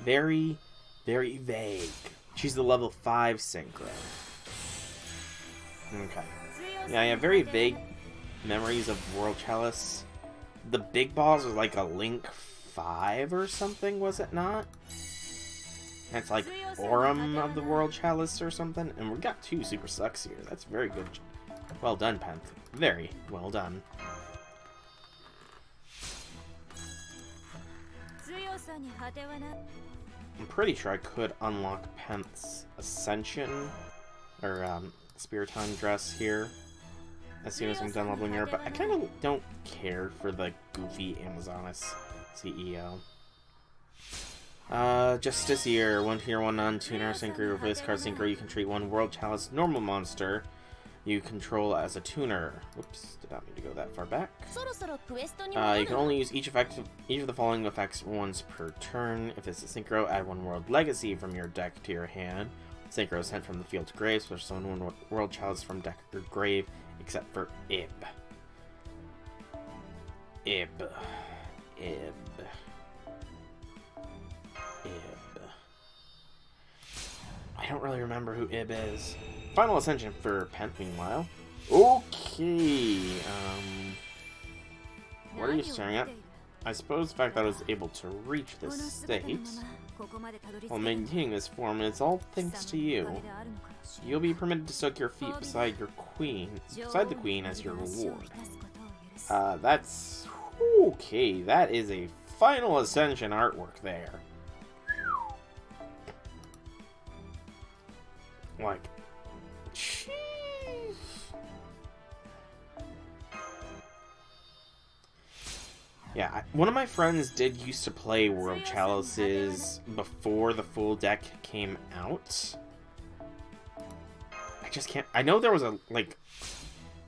Very, very vague. She's the level 5 Synchro. Okay. Yeah, I have very vague memories of World Chalice. The big boss was like a Link 5 or something, was it not? That's like Aurum of the World Chalice or something. And we got 2 Super Sucks here. That's very good. Well done, Penth. Very well done. I'm pretty sure I could unlock Penth's Ascension, or Spiriton dress here, as soon as I'm done leveling her, but I kind of don't care for the goofy Amazonas CEO. Just this year, 1 tier 1 non-tuner synchro. For this card synchro, you can treat 1 World Chalice normal monster you control as a tuner. Whoops, did not mean to go that far back. You can only use each of the following effects once per turn. If it's a synchro, add 1 World Legacy from your deck to your hand. Synchro is sent from the field to grave, so summon 1 World Chalice from deck or grave, except for Ib. I don't really remember who Ib is. Final Ascension for Penth, meanwhile. Okay, what are you staring at? I suppose the fact that I was able to reach this state while maintaining this form is all thanks to you. You'll be permitted to soak your feet beside the queen as your reward. That's okay. That is a Final Ascension artwork there. Like, jeez. Yeah, one of my friends did used to play World Chalices before the full deck came out. I just can't. I know there was a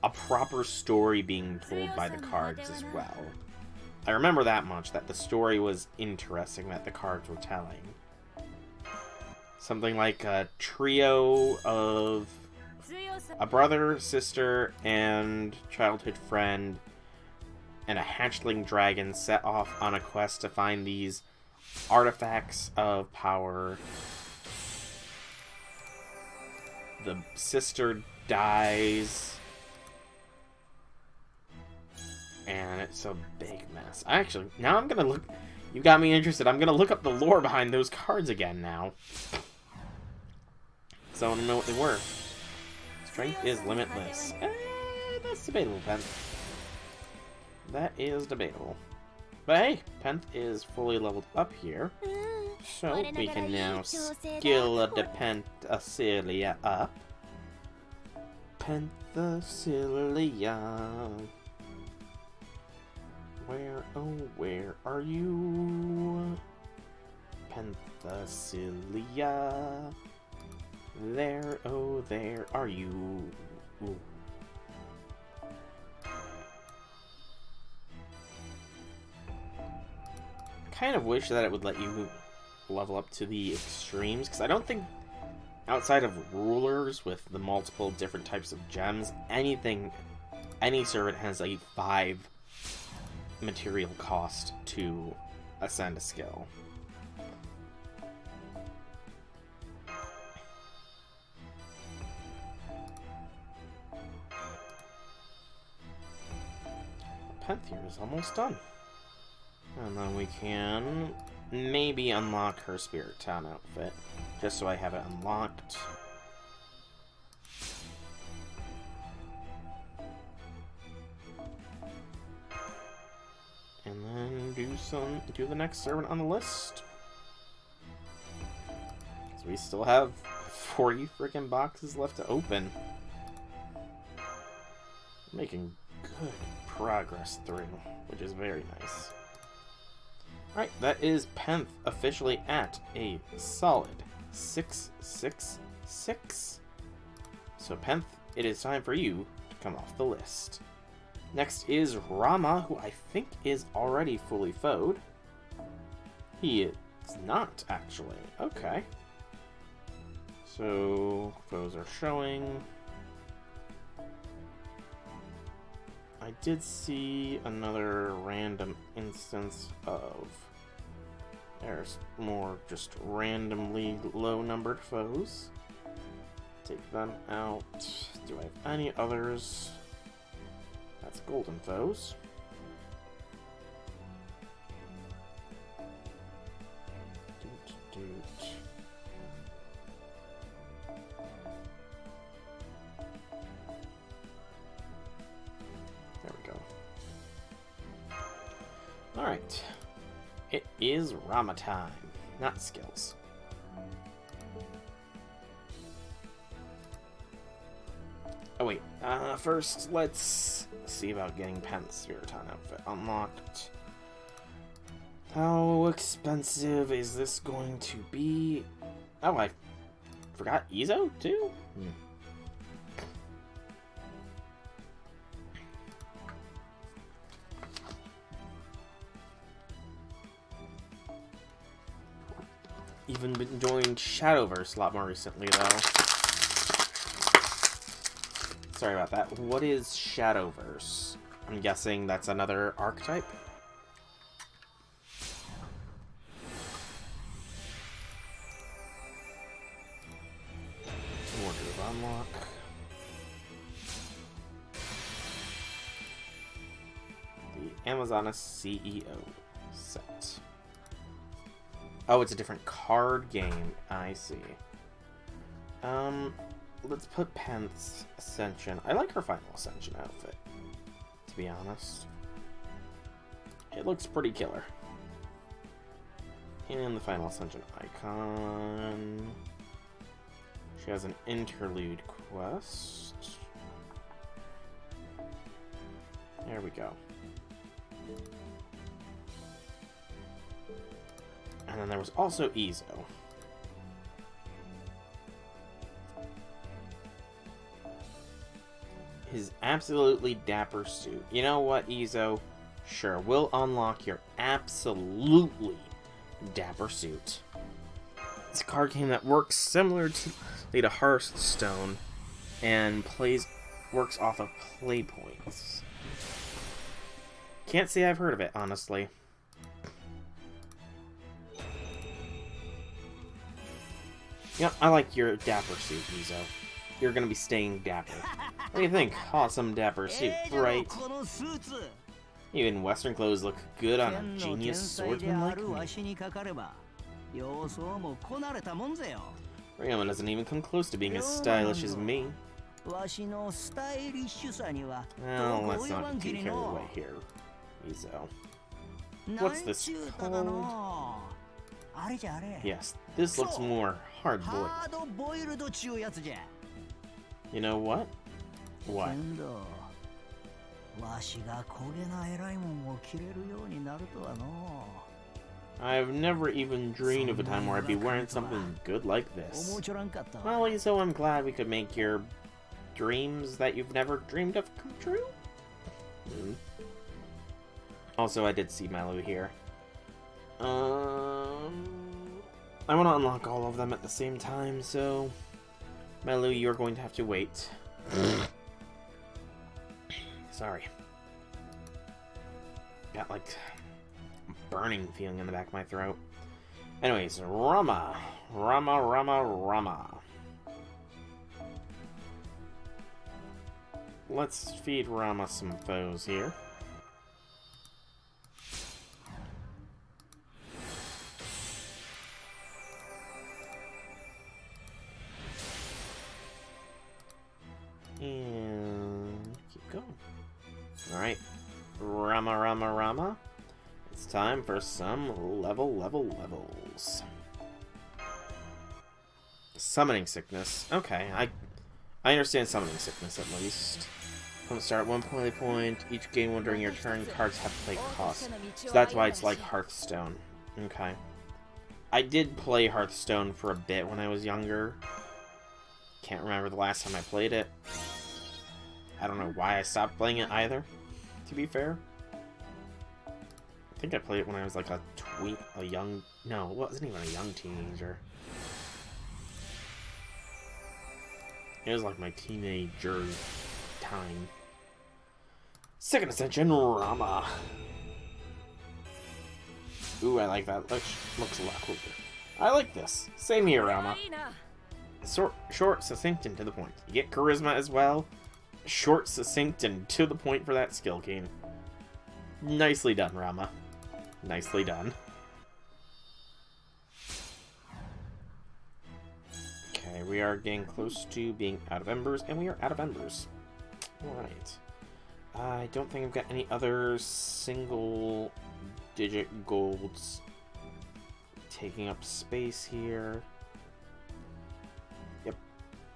proper story being told by the cards as well. I remember that much, that the story was interesting that the cards were telling. Something like a trio of a brother, sister, and childhood friend and a hatchling dragon set off on a quest to find these artifacts of power. The sister dies, and it's a big mess. Actually, now I'm gonna look. You got me interested. I'm gonna look up the lore behind those cards again now, so I want to know what they were. Strength is limitless. That's debatable, Penth. That is debatable. But hey, Penth is fully leveled up here, so we can now skill the Penthasilia up. Penthasilia. Where, oh, where are you? Penthasilia. There, oh, there are you. Ooh. Kind of wish that it would let you level up to the extremes, because I don't think outside of rulers with the multiple different types of gems, any servant has a 5 material cost to ascend a skill. Penth here is almost done. And then we can maybe unlock her Spirit Town outfit, just so I have it unlocked. And then do the next servant on the list. So we still have 40 freaking boxes left to open. Making good progress through, which is very nice. Alright, that is Penth officially at a solid 666. So Penth, it is time for you to come off the list. Next is Rama, who I think is already fully foed. He is not, actually. Okay. So, foes are showing. I did see another random instance of... There's more just randomly low-numbered foes. Take them out. Do I have any others? That's golden foes. There we go. Alright. It is Rama time, not skills. Oh wait, first let's see about getting Penth's Spiriton outfit unlocked. How expensive is this going to be? Oh, I forgot Izo too? Even been enjoying Shadowverse a lot more recently, though. Sorry about that. What is Shadowverse? I'm guessing that's another archetype? Order of unlock. The Amazonas CEO set. Oh, it's a different card game. I see. Let's put Penth's Ascension. I like her Final Ascension outfit, to be honest. It looks pretty killer. And the Final Ascension icon. She has an interlude quest. There we go. And then there was also Izo. His absolutely dapper suit. You know what, Izo? Sure, we'll unlock your absolutely dapper suit. It's a card game that works similar to Hearthstone and works off of play points. Can't say I've heard of it, honestly. Yeah, I like your dapper suit, Izo. You're gonna be staying dapper. What do you think? Awesome dapper suit, right? Even Western clothes look good on a genius swordsman like me. Ryoma doesn't even come close to being as stylish as me. Well, let's not get carried away here, Izo. What's this called? Yes, this looks more hard-boiled. You know what? What? I've never even dreamed of a time where I'd be wearing something good like this. Well, so I'm glad we could make your dreams that you've never dreamed of come true. Also, I did see Malu here. I want to unlock all of them at the same time, so... Malu, you're going to have to wait. Sorry. Got, like, a burning feeling in the back of my throat. Anyways, Rama. Let's feed Rama some foes here. And keep going. Alright. Rama. It's time for some levels. Summoning sickness. Okay, I understand summoning sickness at least. From the start, 1 play point. Each gain one during your turn. Cards have play cost. So that's why it's like Hearthstone. Okay. I did play Hearthstone for a bit when I was younger. Can't remember the last time I played it. I don't know why I stopped playing it either, to be fair. I think I played it when I was like no, it wasn't even a young teenager. It was like my teenager time. Second Ascension, Rama. Ooh, I like that. Looks a lot cooler. I like this. Same here, Rama. Short, succinct, and to the point. You get charisma as well. Short, succinct, and to the point for that skill gain. Nicely done, Rama. Nicely done. Okay, we are getting close to being out of embers, and we are out of embers. Alright. I don't think I've got any other single-digit golds taking up space here. Yep.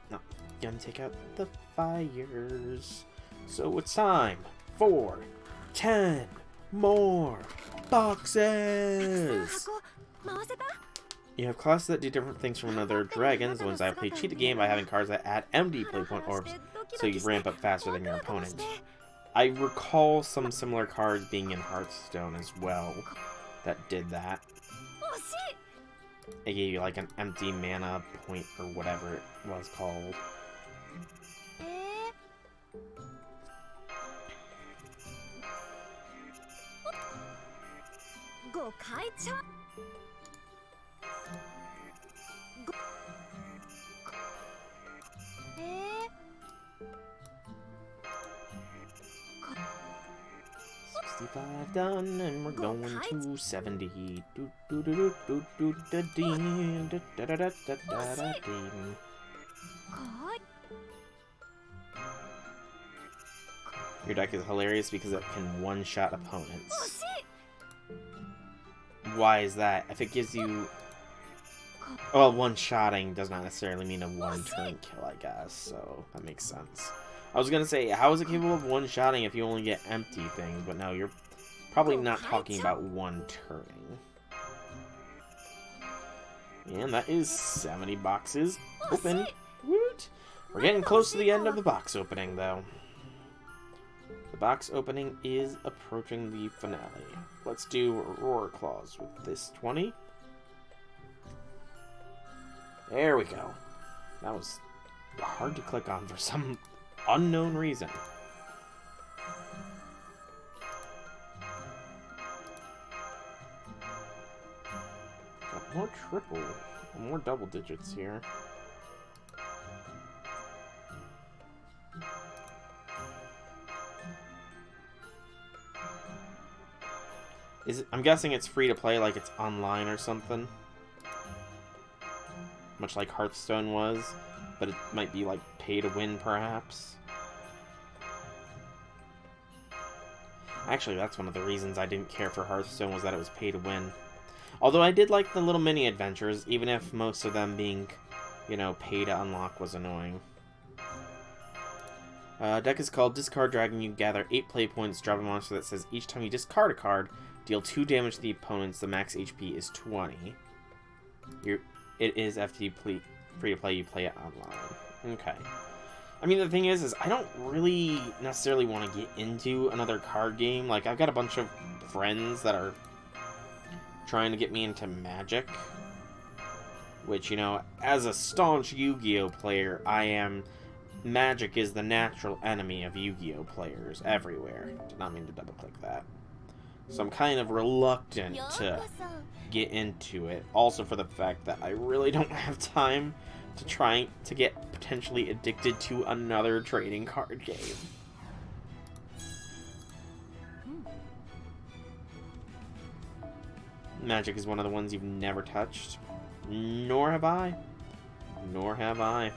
No. Gonna take out the fires. So it's time for 10 more boxes! You have classes that do different things from other dragons. The ones I play cheat the game by having cards that add empty playpoint orbs, so you ramp up faster than your opponent. I recall some similar cards being in Hearthstone as well that did that. It gave you like an empty mana point or whatever it was called. Done, and we're going to 70. Your deck is hilarious because it can one-shot opponents. Why is that? If it gives you... Well, one-shotting does not necessarily mean a one-turn kill, I guess, so that makes sense. I was gonna say, how is it capable of one-shotting if you only get empty things? But no, you're probably not talking about one-turning. And that is 70 boxes open. Woot! We're getting close to the end of the box opening, though. The box opening is approaching the finale. Let's do Roar Claws with this 20. There we go. That was hard to click on for some unknown reason. Got more triple, more double digits here. I'm guessing it's free to play, like it's online or something. Much like Hearthstone was, but it might be like pay to win, perhaps. Actually, that's one of the reasons I didn't care for Hearthstone, was that it was pay to win. Although I did like the little mini adventures, even if most of them being, you know, pay to unlock was annoying. Deck is called Discard Dragon. You gather 8 play points, drop a monster that says each time you discard a card, deal 2 damage to the opponents. The max HP is 20. It is FTP free to play. You play it online. Okay. I mean, the thing is I don't really necessarily want to get into another card game. Like, I've got a bunch of friends that are trying to get me into Magic. Which, you know, as a staunch Yu-Gi-Oh player, Magic is the natural enemy of Yu-Gi-Oh players everywhere. Did not mean to double-click that. So I'm kind of reluctant to get into it. Also for the fact that I really don't have time to try to get potentially addicted to another trading card game. Magic is one of the ones you've never touched. Nor have I. Nor have I.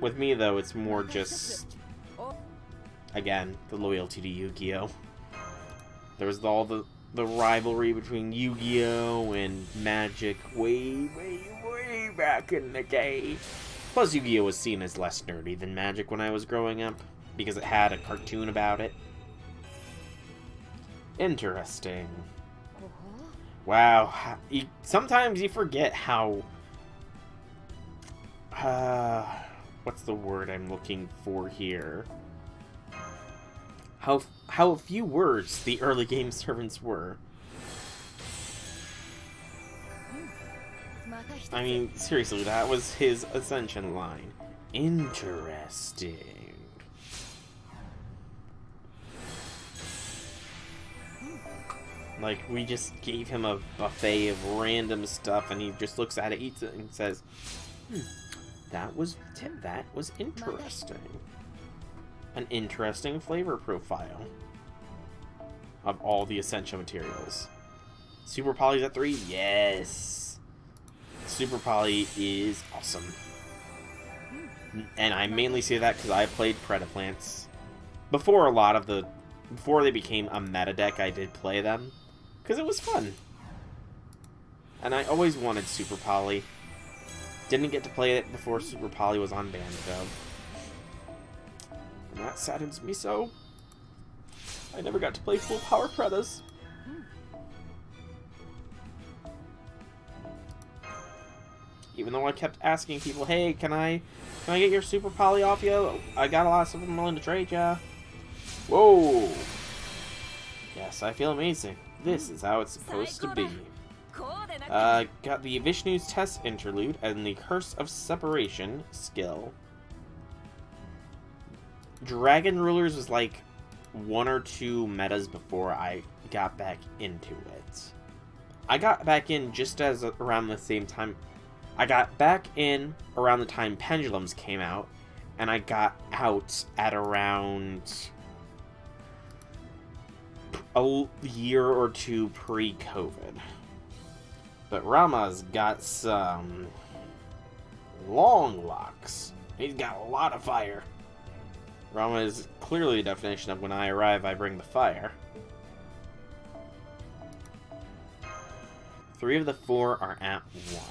With me, though, it's more just, again, the loyalty to Yu-Gi-Oh! There was all the rivalry between Yu-Gi-Oh! And Magic way back in the day. Plus, Yu-Gi-Oh! Was seen as less nerdy than Magic when I was growing up, because it had a cartoon about it. Interesting. Wow. Sometimes you forget how... what's the word I'm looking for here? How few words the early game servants were. I mean, seriously, that was his Ascension line. Interesting. Like, we just gave him a buffet of random stuff, and he just looks at it, eats it, and says, that was interesting. An interesting flavor profile of all the Ascension materials. Super Poly's at 3? Yes! Super Poly is awesome. And I mainly say that because I played Predaplants. Before they became a meta deck, I did play them. Because it was fun. And I always wanted Super Poly. Didn't get to play it before Super Poly was on Banjo. And that saddens me so. I never got to play full power Predas. Even though I kept asking people, hey, can I get your Super Poly off you? I got a lot of stuff I'm willing to trade ya. Whoa! Yes, I feel amazing. This is how it's supposed to be. Got the Vishnu's Test Interlude and the Curse of Separation skill. Dragon Rulers was like 1 or 2 metas before I got back into it. I got back in just around the same time. I got back in around the time Pendulums came out, and I got out at around a year or 2 pre-COVID. But Rama's got some long locks. He's got a lot of fire. Rama is clearly the definition of when I arrive, I bring the fire. 3 of the 4 are at 1.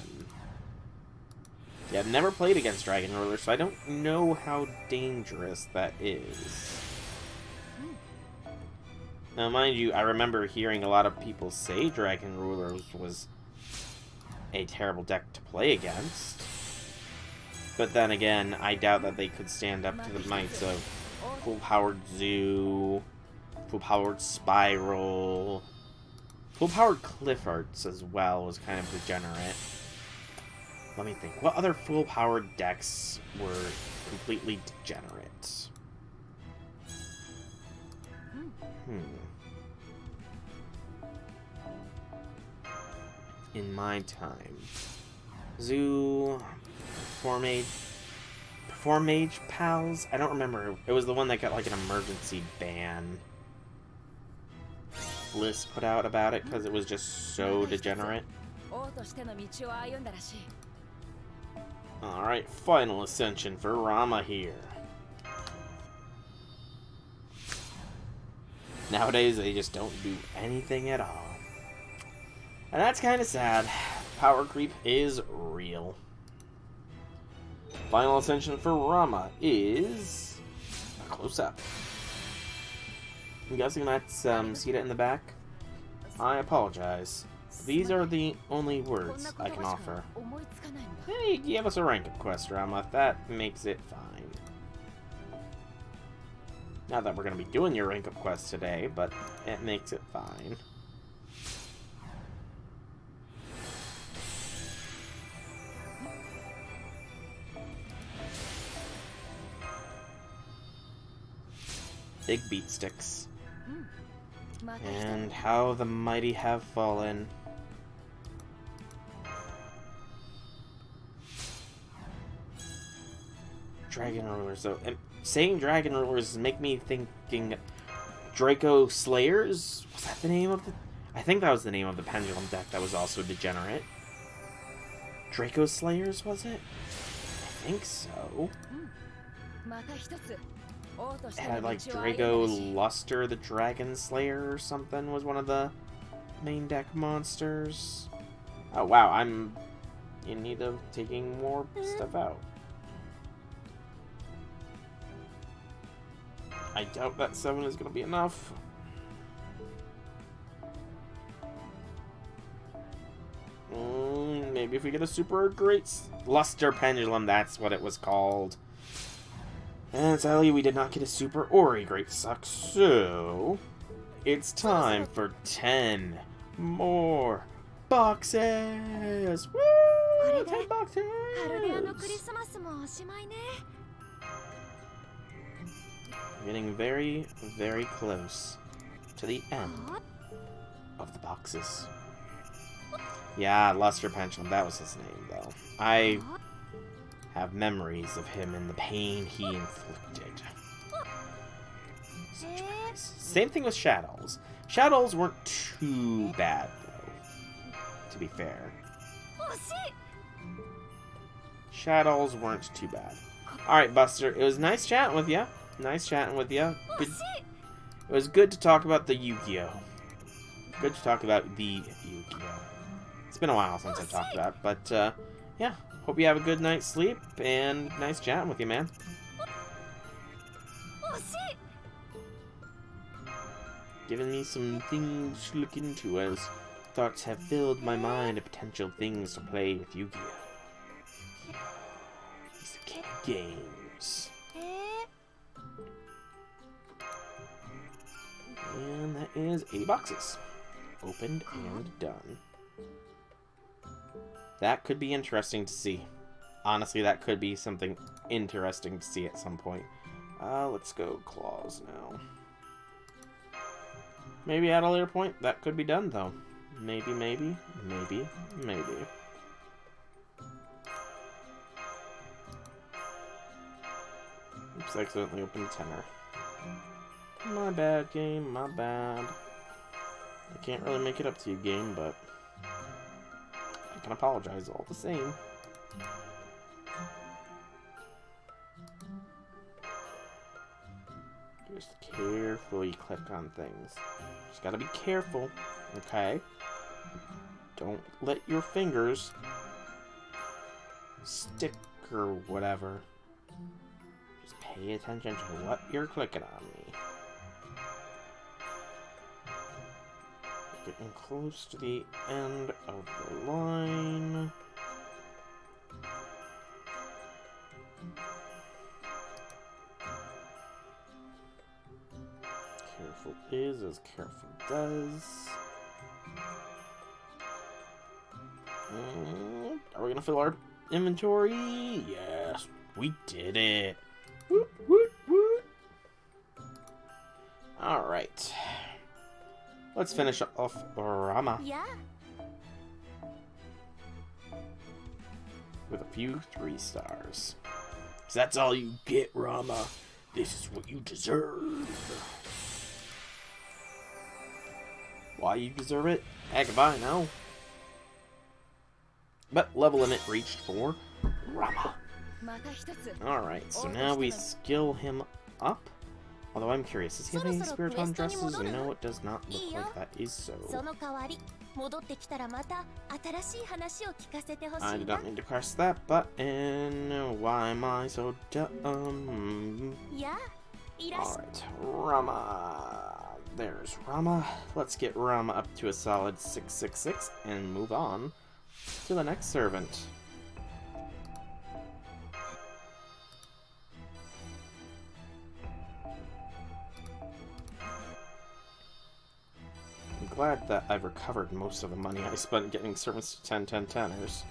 Yeah, I've never played against Dragon Ruler, so I don't know how dangerous that is. Now, mind you, I remember hearing a lot of people say Dragon Rulers was a terrible deck to play against. But then again, I doubt that they could stand up to the mights of full-powered Zoo, full-powered Spiral, full-powered Cliffords as well was kind of degenerate. Let me think. What other full-powered decks were completely degenerate? In my time. Zoo... Perform Mage Pals? I don't remember. It was the one that got like an emergency ban list put out about it because it was just so degenerate. Alright, final ascension for Rama here. Nowadays, they just don't do anything at all. And that's kind of sad. Power creep is real. Final ascension for Rama is a close-up. I'm guessing that's Sita in the back. I apologize. These are the only words I can offer. Hey, give us a rank-up quest, Rama. That makes it fine. Not that we're going to be doing your rank-up quest today, but it makes it fine. Big beat sticks. And how the mighty have fallen. Dragon Rulers, though. Saying Dragon Rulers make me thinking Draco Slayers? Was that the name of the... I think that was the name of the Pendulum deck that was also degenerate. Draco Slayers, was it? I think so. It had like Draco Luster the Dragon Slayer or something was one of the main deck monsters. Oh wow, I'm in need of taking more stuff out. I doubt that 7 is going to be enough. Maybe if we get a super great luster pendulum, that's what it was called. And sadly, we did not get a super or a great suck, so it's time for 10 more boxes. Woo! 10 boxes. Getting very, very close to the end of the boxes. Yeah, Luster Pendulum, that was his name, though. I have memories of him and the pain he inflicted. Such memories. Same thing with Shadows. Shadows weren't too bad, though, to be fair. Shadows weren't too bad. Alright, Buster, it was nice chatting with you. Nice chatting with you. It was good to talk about the Yu-Gi-Oh! Good to talk about the Yu-Gi-Oh! It's been a while since I talked about it, but yeah. Hope you have a good night's sleep, and nice chatting with you, man. Giving me some things to look into as thoughts have filled my mind of potential things to play with Yu-Gi-Oh! These are games. And that is 80 boxes. Opened and done. That could be interesting to see. Honestly, that could be something interesting to see at some point. Let's go claws now. Maybe at a later point, that could be done, though. Maybe, maybe, maybe, maybe. Oops, I accidentally opened a tenner. My bad, game, my bad. I can't really make it up to you, game, but I can apologize all the same. Just carefully click on things. Just gotta be careful, okay? Don't let your fingers stick or whatever. Just pay attention to what you're clicking on me. Getting close to the end of the line. Careful is as careful does. Are we gonna fill our inventory? Yes, we did it. Woot, woot, woot. All right. Let's finish off Rama. Yeah. With a few 3 stars. 'Cause that's all you get, Rama. This is what you deserve. Why you deserve it? Heck if I know. But level limit reached for Rama. Alright, so now we skill him up. Although I'm curious, does he have any Spiritomb dresses? No, it does not look like that is so. I did not mean to press that button. Why am I so dumb? Alright, Rama. There's Rama. Let's get Rama up to a solid 666 and move on to the next servant. I'm glad that I've recovered most of the money I spent getting servants to 10-10-10ers.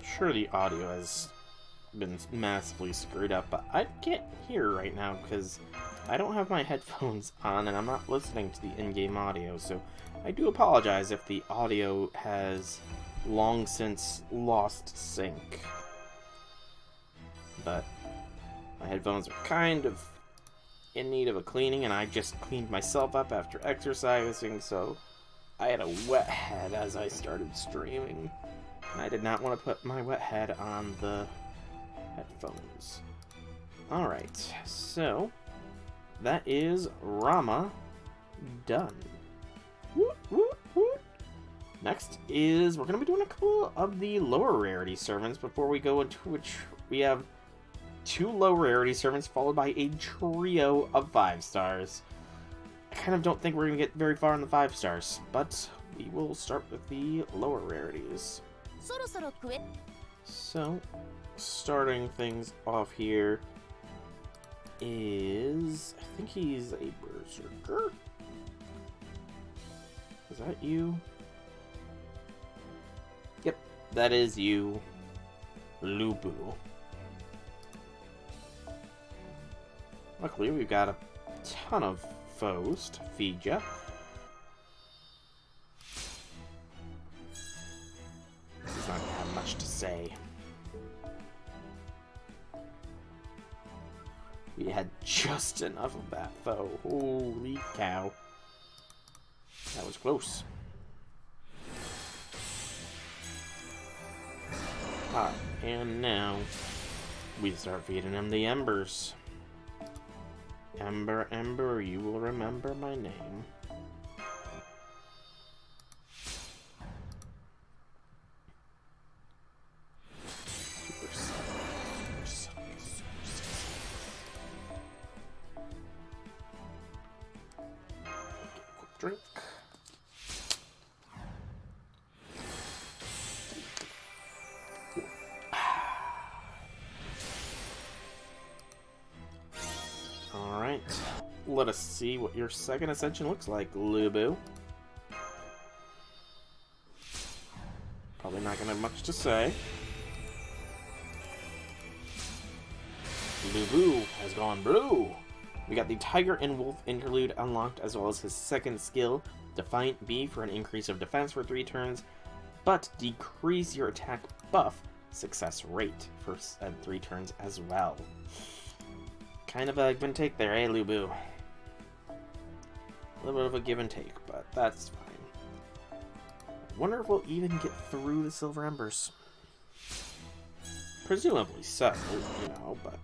Sure, the audio has been massively screwed up, but I can't hear right now because I don't have my headphones on and I'm not listening to the in-game audio, so I do apologize if the audio has long since lost sync. But my headphones are kind of in need of a cleaning, and I just cleaned myself up after exercising, so I had a wet head as I started streaming. And I did not want to put my wet head on the headphones. Alright, so that is Rama done. Woot, woot, woot. Next is we're going to be doing a couple of the lower rarity servants before we go into which we have 2 low rarity servants followed by a trio of 5 stars. I kind of don't think we're going to get very far in the 5 stars, but we will start with the lower rarities. So, starting things off here is, I think he's a berserker. Is that you? Yep, that is you, Lubu. Luckily, we've got a ton of foes to feed ya. He's not gonna have much to say. We had just enough of that foe. Holy cow. That was close. Alright, and now we start feeding him the embers. Ember, Ember, you will remember my name. Super suck, super suck, super suck. Get a quick drink. Alright, let us see what your second ascension looks like, Lubu. Probably not gonna have much to say. Lubu has gone blue. We got the Tiger and Wolf interlude unlocked, as well as his second skill, Defiant B, for an increase of defense for 3 turns, but decrease your attack buff success rate for 3 turns as well. Kind of a give and take there, eh, Lubu? A little bit of a give and take, but that's fine. I wonder if we'll even get through the Silver Embers. Presumably so, you know, but...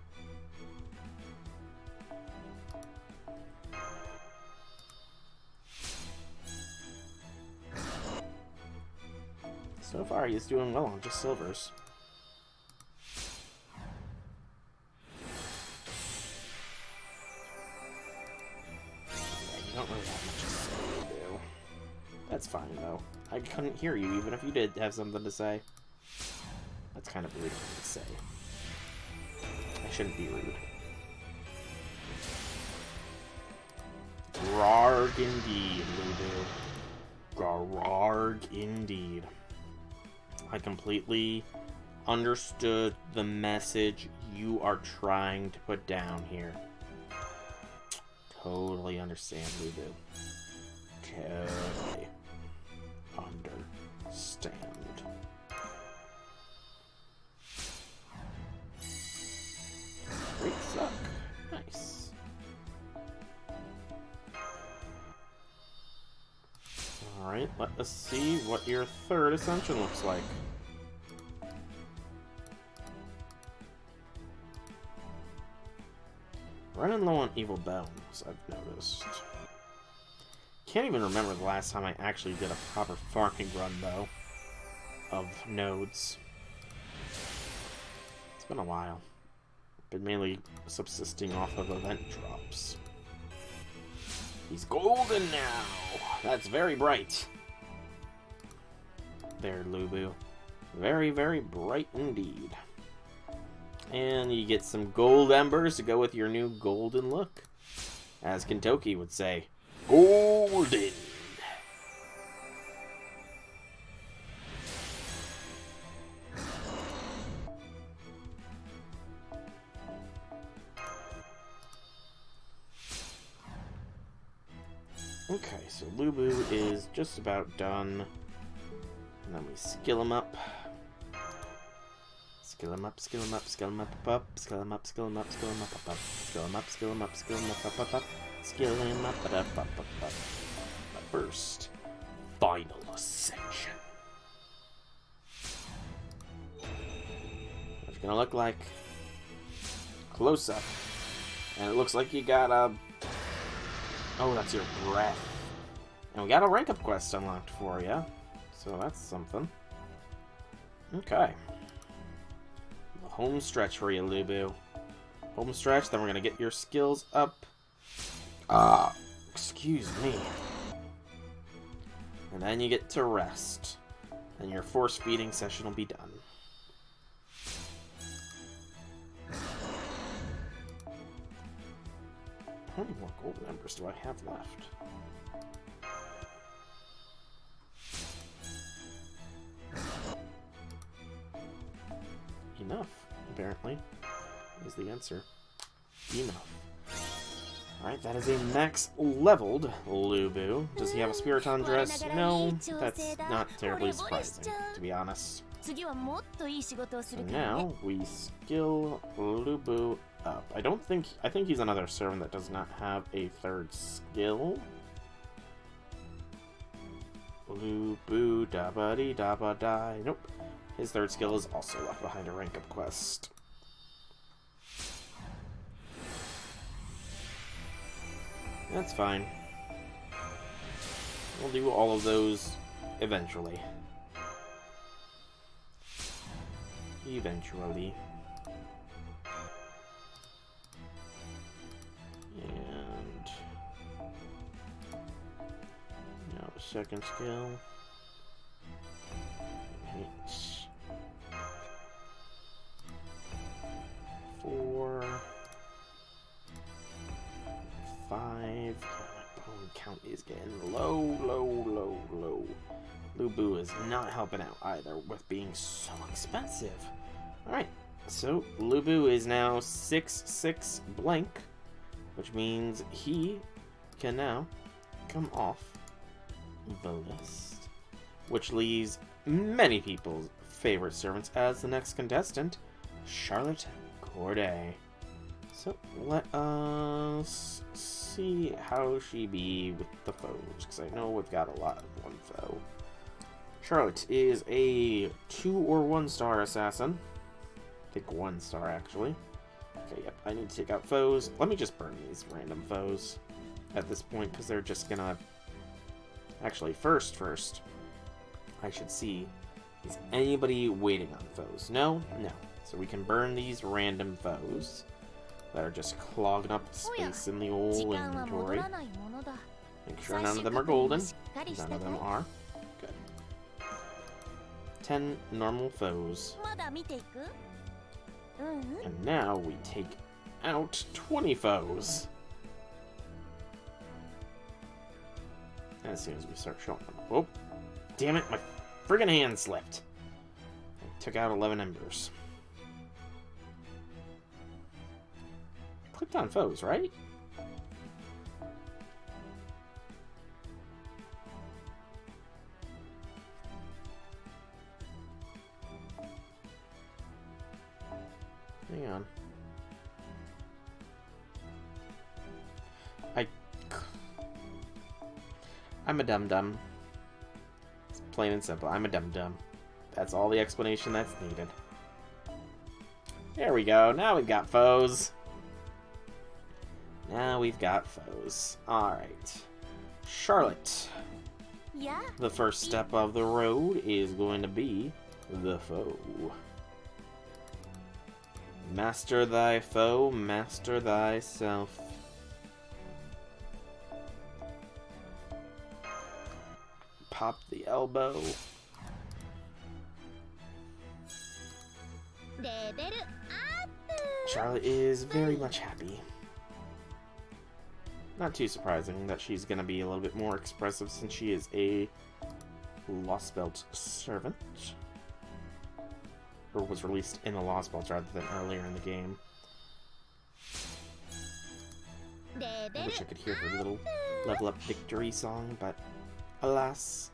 so far, he's doing well on just silvers. Don't really have much to say, do. That's fine, though. I couldn't hear you, even if you did have something to say. That's kind of rude to say. I shouldn't be rude. Grarg indeed, Lubu. Grarg indeed. I completely understood the message you are trying to put down here. Totally understand, Lubu. Totally understand. Great suck. Nice. Alright, let us see what your third ascension looks like. Running low on evil bones, I've noticed. Can't even remember the last time I actually did a proper farming run, though, of nodes. It's been a while. Been mainly subsisting off of event drops. He's golden now! That's very bright. There, Lubu. Very, very bright indeed. And you get some gold embers to go with your new golden look. As Kentucky would say, golden! Okay, so Lubu is just about done. And then we skill him up. Skill him up, skill him up, skill him up, skill him up, skill him up, skill him up, skill him up, skill him up, skill him up, skill him up, But first, final ascension. What it's gonna look like. Close up. And it looks like you got a Oh, that's your breath. And we got a rank up quest unlocked for you. So that's something. Okay. The home stretch for you, Lubu. Home stretch, then we're going to get your skills up. Excuse me. And then you get to rest. And your force feeding session will be done. How many more gold members do I have left? Enough, apparently, is the answer. Enough. Alright, that is a max leveled Lubu. Does he have a Spiriton dress? No, that's not terribly surprising, to be honest. So now we skill Lubu up. I think he's another servant that does not have a third skill. Lubu dabba-dee dabba-die. Nope. His third skill is also left behind a rank up quest. That's fine. We'll do all of those eventually. Eventually. And now the second skill. Hits 4, 5. My bone count is getting low. Lubu is not helping out either with being so expensive. Alright, so Lubu is now 6/6 blank, which means he can now come off the list, which leaves many people's favorite servants as the next contestant, Charlotte Corday. So let us see how she be with the foes, because I know we've got a lot of one foe. Charlotte is a 2 or 1 star assassin. I think 1 star actually. Okay, yep, I need to take out foes. Let me just burn these random foes at this point, because they're just gonna... Actually, first, I should see, is anybody waiting on foes? No? No. So we can burn these random foes that are just clogging up the space in the old inventory. Make sure none of them are golden. None of them are. Good. 10 normal foes. And now we take out 20 foes. As soon as we start showing them. Oh, damn it, my friggin' hand slipped. I took out 11 embers. Clicked on foes, right? Hang on. I'm a dum-dum. It's plain and simple. I'm a dum-dum. That's all the explanation that's needed. There we go. Now we've got foes. Now we've got foes. Alright. Charlotte. Yeah. The first step of the road is going to be the foe. Master thy foe, master thyself. Pop the elbow. Charlotte is very much happy. Not too surprising that she's going to be a little bit more expressive since she is a Lost Belt servant. Or was released in the Lost Belt rather than earlier in the game. I wish I could hear her little level up victory song, but alas,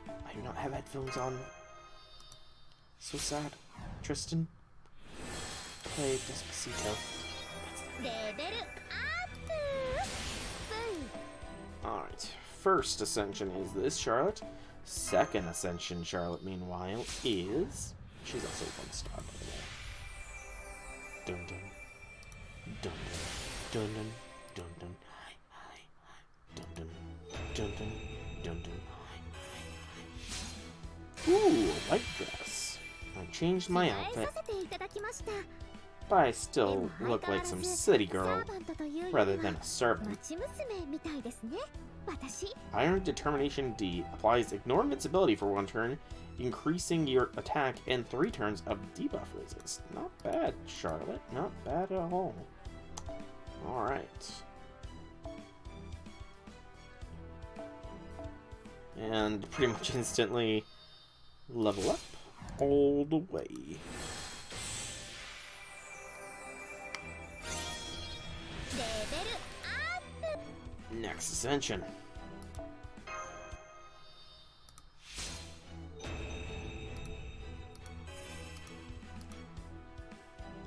I do not have headphones on. So sad. Tristan, play Despacito. Alright, first ascension is this Charlotte. Second ascension Charlotte, meanwhile, is... She's also 1 star, by the way. Dun dun. Dun dun. Dun dun. Dun dun. Dun dun dun dun. Ooh, a white dress. I changed my outfit, but I still look like some city girl rather than a servant. Iron Determination D applies Ignore Invincibility for 1 turn, increasing your attack and 3 turns of debuff resist. Not bad, Charlotte. Not bad at all. Alright. And pretty much instantly level up all the way. Next ascension.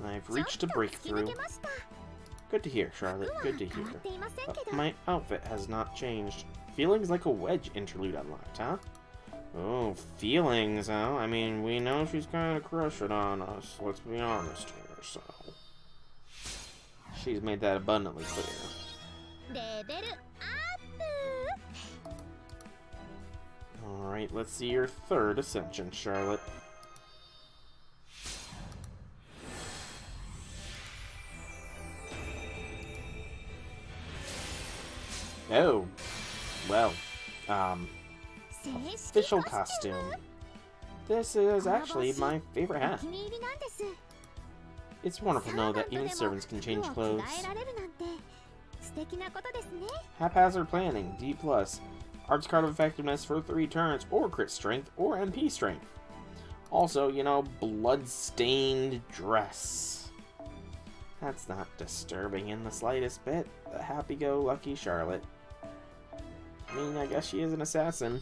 I've reached a breakthrough. Good to hear, Charlotte. Good to hear. But my outfit has not changed. Feelings like a wedge interlude unlocked, huh? Oh, feelings, huh? I mean, we know she's kind of crushing on us. Let's be honest here, so... She's made that abundantly clear. Alright, let's see your 3rd ascension, Charlotte. Oh, well, official costume. This is actually my favorite hat. It's wonderful to know that even servants can change clothes. Haphazard planning, D+. Arts card of effectiveness for 3 turns, or crit strength, or MP strength. Also, you know, blood-stained dress. That's not disturbing in the slightest bit. The happy-go-lucky Charlotte. I mean, I guess she is an assassin.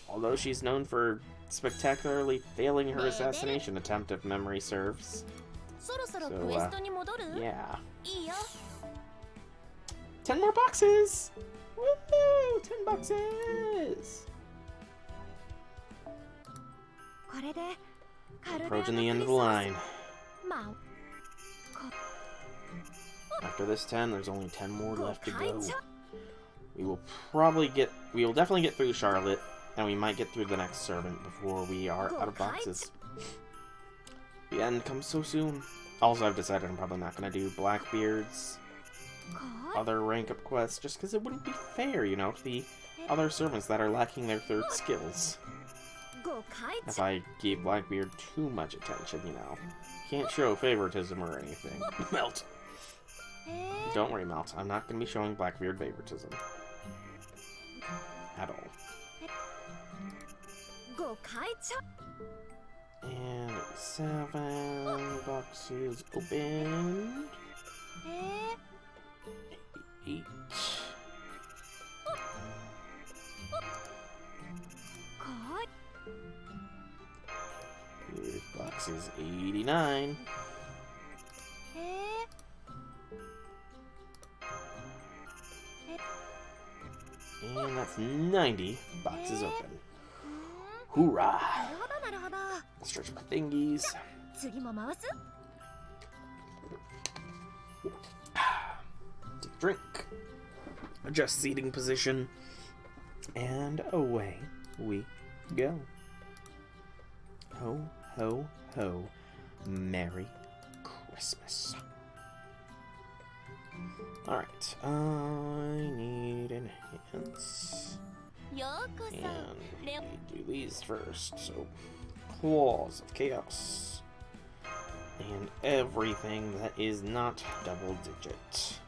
Although she's known for spectacularly failing her assassination attempt, if memory serves. So, yeah. 10 more boxes! Woohoo! 10 boxes! Approaching the end of the line. After this 10, there's only 10 more left to go. We will definitely get through Charlotte, and we might get through the next servant before we are out of boxes. The end comes so soon. Also, I've decided I'm probably not going to do Blackbeard's other rank-up quests, just because it wouldn't be fair, you know, to the other servants that are lacking their 3rd skills. If I gave Blackbeard too much attention, you know. Can't show favoritism or anything. Melt! Don't worry, Melt. I'm not going to be showing Blackbeard favoritism. At all. And 7 boxes opened. 8. Here's boxes 89. And that's 90 boxes open. Hoorah! Stretch my thingies. Take a drink. Adjust seating position. And away we go. Ho, ho, ho. Merry Christmas. Alright, I need enhance. And we do these first, so Claws of Chaos. And everything that is not double digit.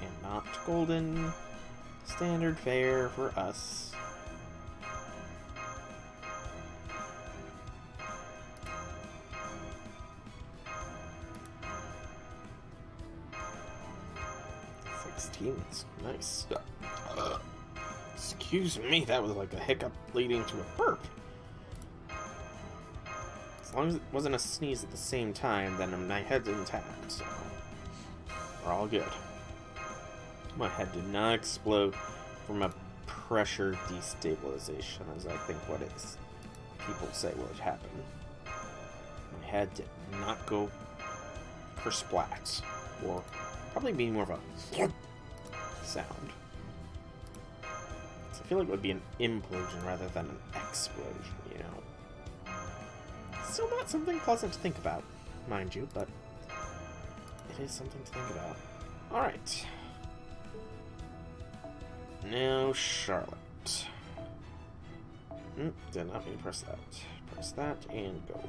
And not golden. Standard fare for us. Nice. Excuse me, that was like a hiccup leading to a burp. As long as it wasn't a sneeze at the same time, then my head's intact, so we're all good. My head did not explode from a pressure destabilization, as I think what is people say would happen. My head did not go kersplat, or probably be more of a sound. I feel like it would be an implosion rather than an explosion, you know. Still not something pleasant to think about, mind you, but it is something to think about. Alright. Now, Charlotte. Did not mean to press that. Press that and go.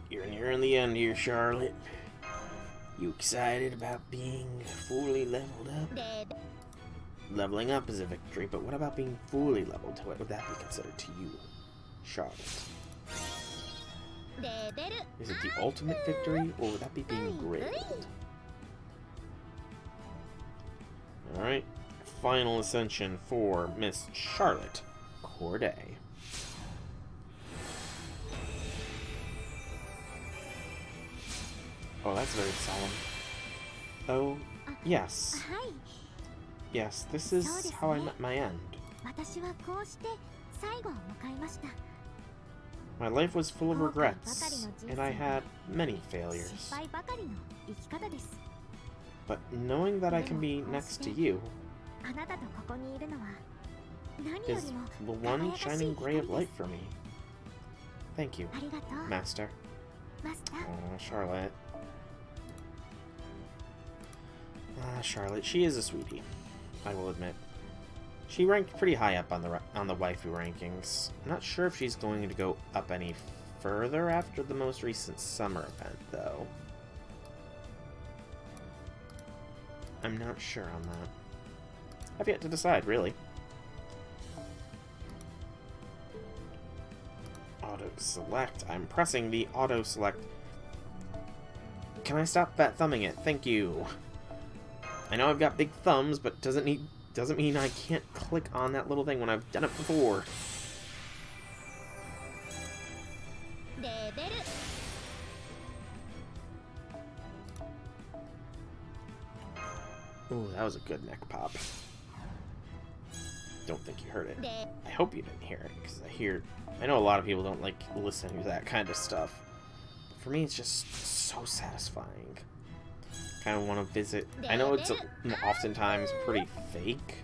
You're nearing the end here, Charlotte. You excited about being fully leveled up? Leveling up is a victory, but what about being fully leveled? What would that be considered to you, Charlotte? Is it the ultimate victory, or would that be being graded? Alright, final ascension for Miss Charlotte Corday. Oh, that's very solemn. Oh, yes. Yes, this is how I met my end. My life was full of regrets, and I had many failures. But knowing that I can be next to you is the one shining ray of light for me. Thank you, Master. Oh, Charlotte. Charlotte, she is a sweetie, I will admit. She ranked pretty high up on the waifu rankings. I'm not sure if she's going to go up any further after the most recent summer event, though. I'm not sure on that. I've yet to decide, really. Auto-select. I'm pressing the auto-select. Can I stop fat thumbing it? Thank you. I know I've got big thumbs, but doesn't mean I can't click on that little thing when I've done it before. Ooh, that was a good neck pop. Don't think you heard it. I hope you didn't hear it, because I know a lot of people don't like listening to that kind of stuff. But for me, it's just so satisfying. Kind of want to visit. I know it's oftentimes pretty fake,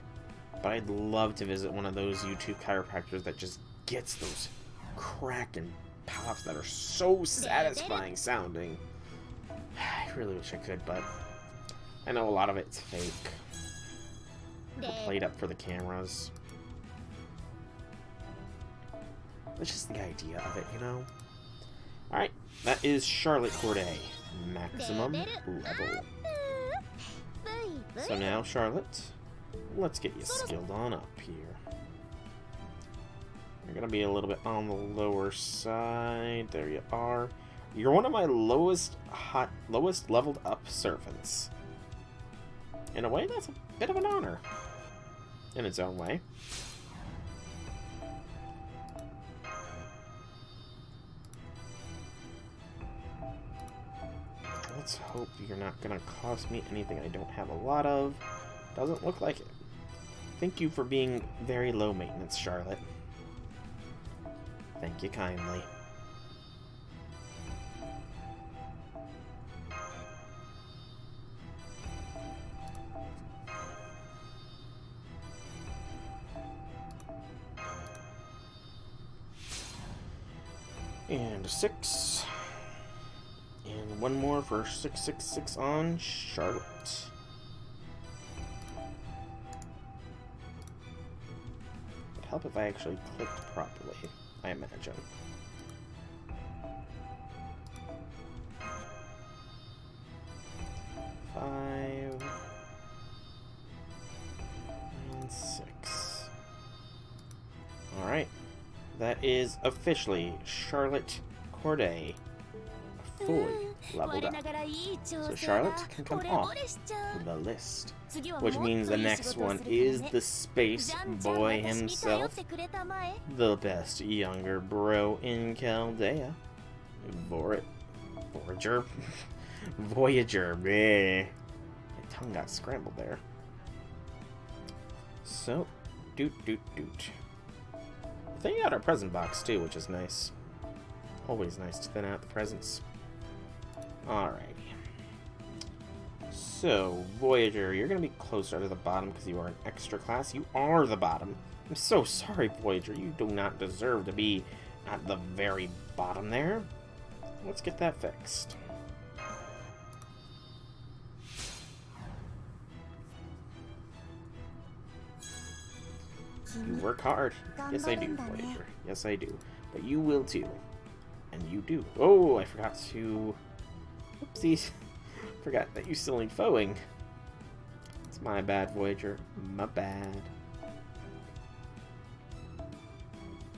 but I'd love to visit one of those YouTube chiropractors that just gets those cracking pops that are so satisfying sounding. I really wish I could, but I know a lot of it's fake. Or played up for the cameras. It's just the idea of it, you know? Alright, that is Charlotte Corday. Maximum level. So now, Charlotte, let's get you skilled on up here. You're gonna be a little bit on the lower side. There you are. You're one of my lowest leveled up servants. In a way, that's a bit of an honor. In its own way. Let's hope you're not gonna cost me anything I don't have a lot of. Doesn't look like it. Thank you for being very low maintenance, Charlotte. Thank you kindly. And a 6. And one more for 666 on Charlotte. It'd help if I actually clicked properly, I imagine. Five and 6. Alright. That is officially Charlotte Corday fully leveled up. So Charlotte can come off the list. Which means the next one is the Space Boy himself. The best younger bro in Chaldea. Voyager. Voyager. Bleh. My tongue got scrambled there. So, Doot. Thin out our present box too, which is nice. Always nice to thin out the presents. Alrighty. So, Voyager, you're going to be closer to the bottom because you are an extra class. You are the bottom. I'm so sorry, Voyager. You do not deserve to be at the very bottom there. Let's get that fixed. You work hard. Yes, I do, Voyager. Yes, I do. But you will too. And you do. Oh, I forgot to... Oopsies. Forgot that you still need foeing. It's my bad, Voyager. My bad.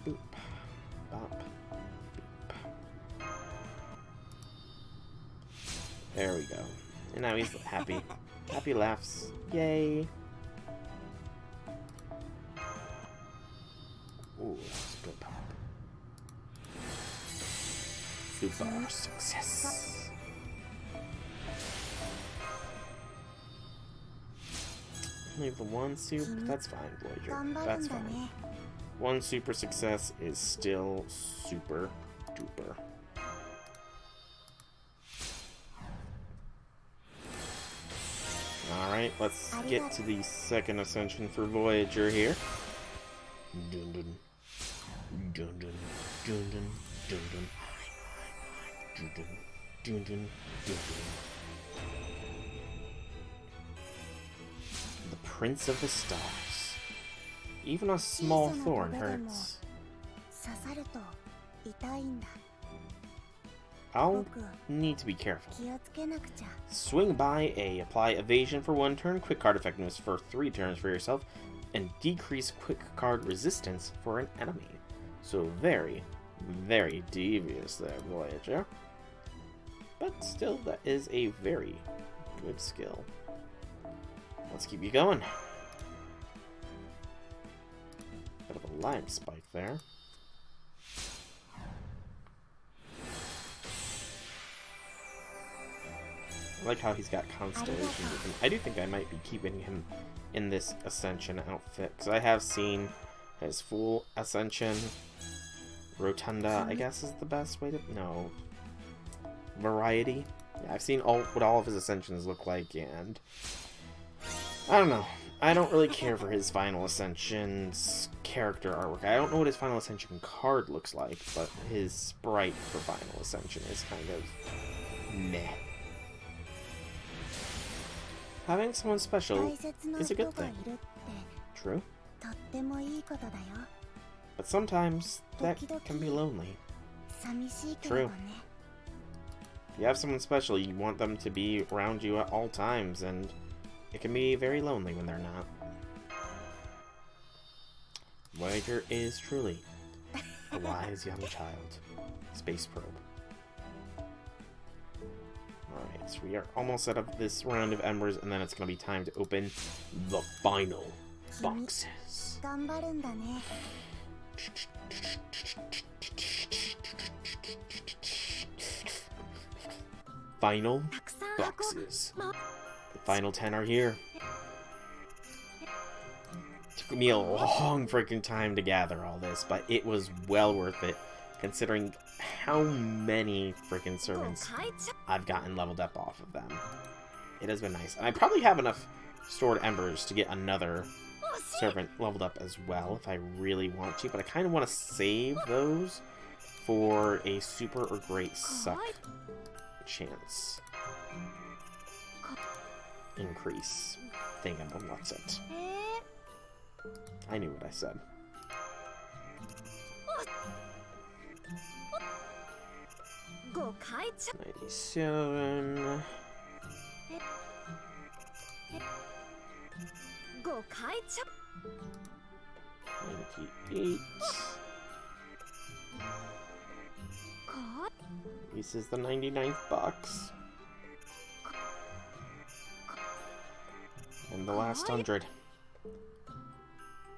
Boop. Bop. Beep. There we go. And now he's happy. Happy laughs. Yay. Ooh, that was a good pop. Super success. Only the one soup? That's fine, Voyager. That's fine. One super success is still super duper. Alright, let's get to the second ascension for Voyager here. Dun dun. Dun dun. Dun dun. Dun dun. Dun dun. Dun dun. Dun dun. The Prince of the Stars. Even a small thorn hurts. I'll need to be careful. Swing by A. Apply evasion for 1 turn, quick card effectiveness for 3 turns for yourself, and decrease quick card resistance for an enemy. So very, very devious there, Voyager. But still, that is a very good skill. Let's keep you going. Bit of a line spike there. I like how he's got Constellation with him. I do think I might be keeping him in this Ascension outfit, because I have seen his full Ascension. Rotunda, I guess, is the best way to... No. Variety. Yeah, I've seen what all of his Ascensions look like, and... I don't know. I don't really care for his Final Ascension's character artwork. I don't know what his Final Ascension card looks like, but his sprite for Final Ascension is kind of... meh. Having someone special is a good thing. True. But sometimes that can be lonely. True. If you have someone special, you want them to be around you at all times, and it can be very lonely when they're not. Voyager is truly a wise young child. Space probe. Alright, so we are almost out of this round of embers, and then it's going to be time to open the final boxes. Final boxes. The final 10 are here. Took me a long freaking time to gather all this, but it was well worth it, considering how many freaking servants I've gotten leveled up off of them. It has been nice. And I probably have enough stored embers to get another servant leveled up as well if I really want to, but I kind of want to save those for a super or great suck chance increase thingamabob. What's it? I knew what I said. $97. $98. This is the 99th box. And the last 100.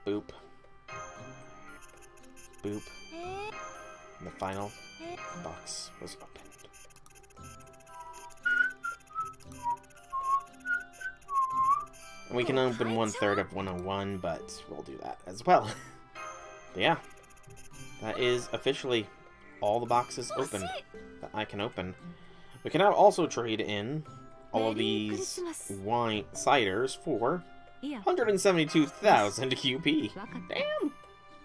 Boop. Boop. And the final box was opened. And we can open 1/3 of 101, but we'll do that as well. But yeah, that is officially all the boxes opened that I can open. We can now also trade in all of these wine ciders for 172,000 QP. Damn!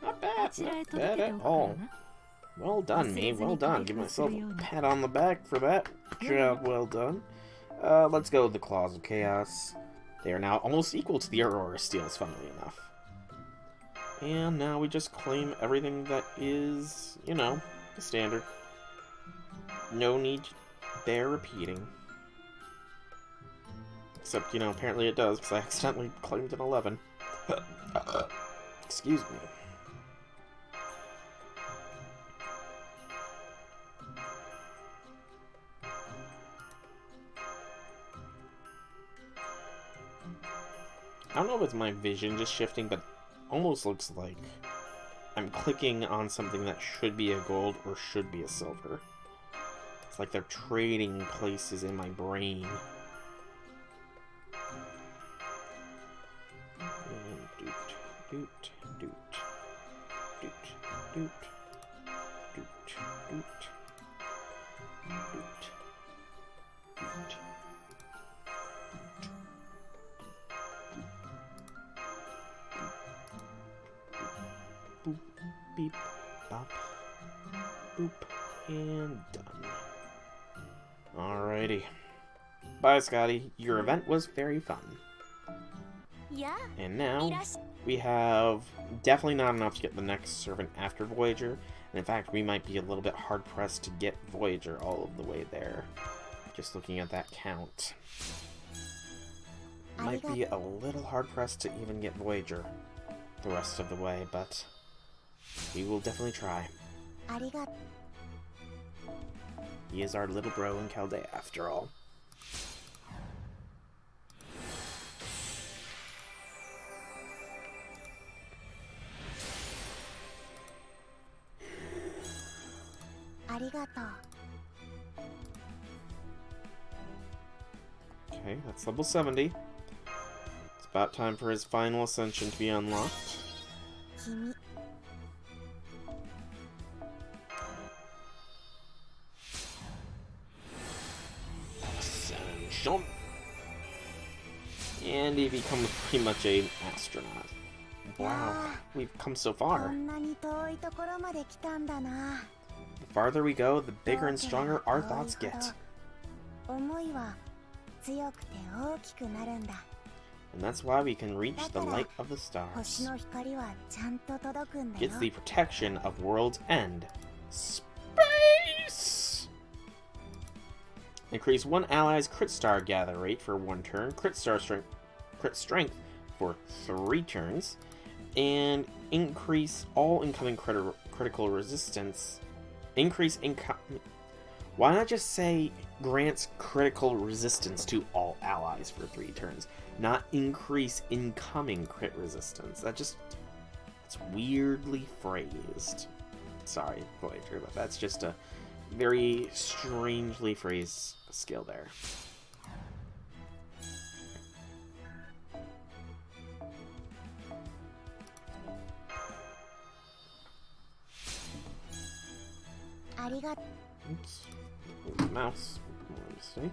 Not bad. Not bad at all. Well done, me. Well done. Give myself a pat on the back for that. Job well done. Let's go with the Claws of Chaos. They are now almost equal to the Aurora Steels, funnily enough. And now we just claim everything that is, you know, the standard. No need there repeating. Except, you know, apparently it does, because I accidentally claimed an 11. Excuse me. I don't know if it's my vision just shifting, but almost looks like I'm clicking on something that should be a gold or should be a silver. It's like they're trading places in my brain. And doot, doot, doot, doot, doot, doot, doot, doot, doot. Boop, beep, bop, boop, and done. Alrighty. Bye, Scotty. Your event was very fun. And now, we have definitely not enough to get the next servant after Voyager. And in fact, we might be a little bit hard-pressed to get Voyager all of the way there. Just looking at that count. Might be a little hard-pressed to even get Voyager the rest of the way, but we will definitely try. He is our little bro in Chaldea, after all. Okay, that's level 70. It's about time for his final ascension to be unlocked. Ascension! And he becomes pretty much an astronaut. Wow, we've come so far. The farther we go, the bigger and stronger our thoughts get. And that's why we can reach the light of the stars. Gets the protection of World's End. Space! Increase one ally's crit star gather rate for 1 turn, crit strength for 3 turns, and increase all incoming critical resistance. Why not just say grants critical resistance to all allies for 3 turns, not increase incoming crit resistance? It's weirdly phrased. Sorry, Voyager, but that's just a very strangely phrased skill there. Oops. Mouse. My mistake.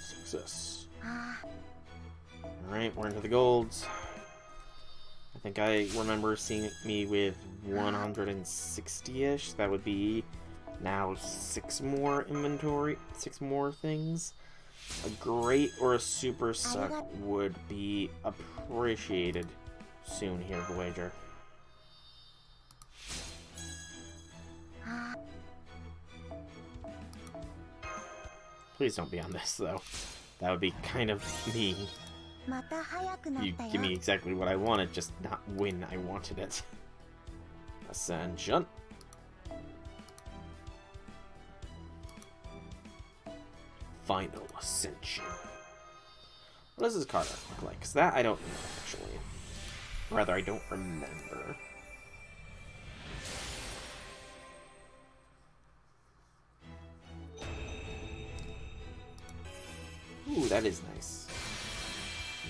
Success. Alright, we're into the golds. I think I remember seeing me with 160-ish. That would be now 6 more inventory, 6 more things. A great or a super suck would be appreciated soon here, Voyager. Please don't be on this, though. That would be kind of mean. You give me exactly what I wanted, just not when I wanted it. Ascension. Final ascension. What does his card art look like? Because that I don't know, actually. Or rather, I don't remember. Ooh, that is nice.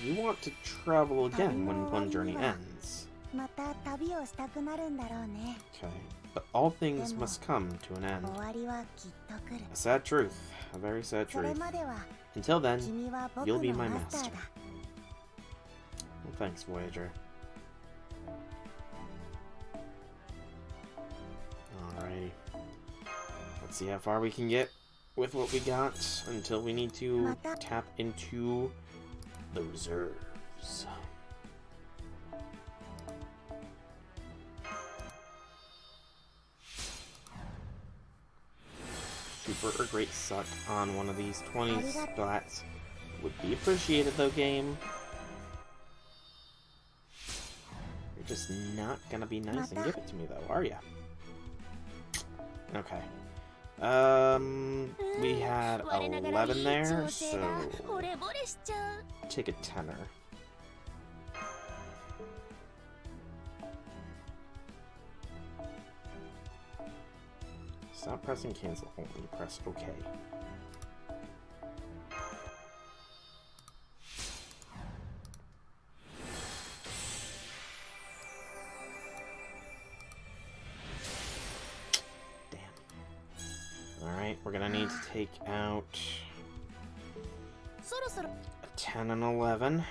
You want to travel again when one journey ends. Okay, but all things must come to an end. A sad truth. A very sad truth. Until then, you'll be my master. Well, thanks, Voyager. Alrighty. Let's see how far we can get with what we got until we need to tap into the reserves. Super or great suck on one of these 20 splats would be appreciated though, game. You're just not gonna be nice and give it to me though, are ya? Okay. We had 11 there, so take a tenner. Stop pressing cancel only, press OK. Alright, we're gonna need to take out a 10 and 11.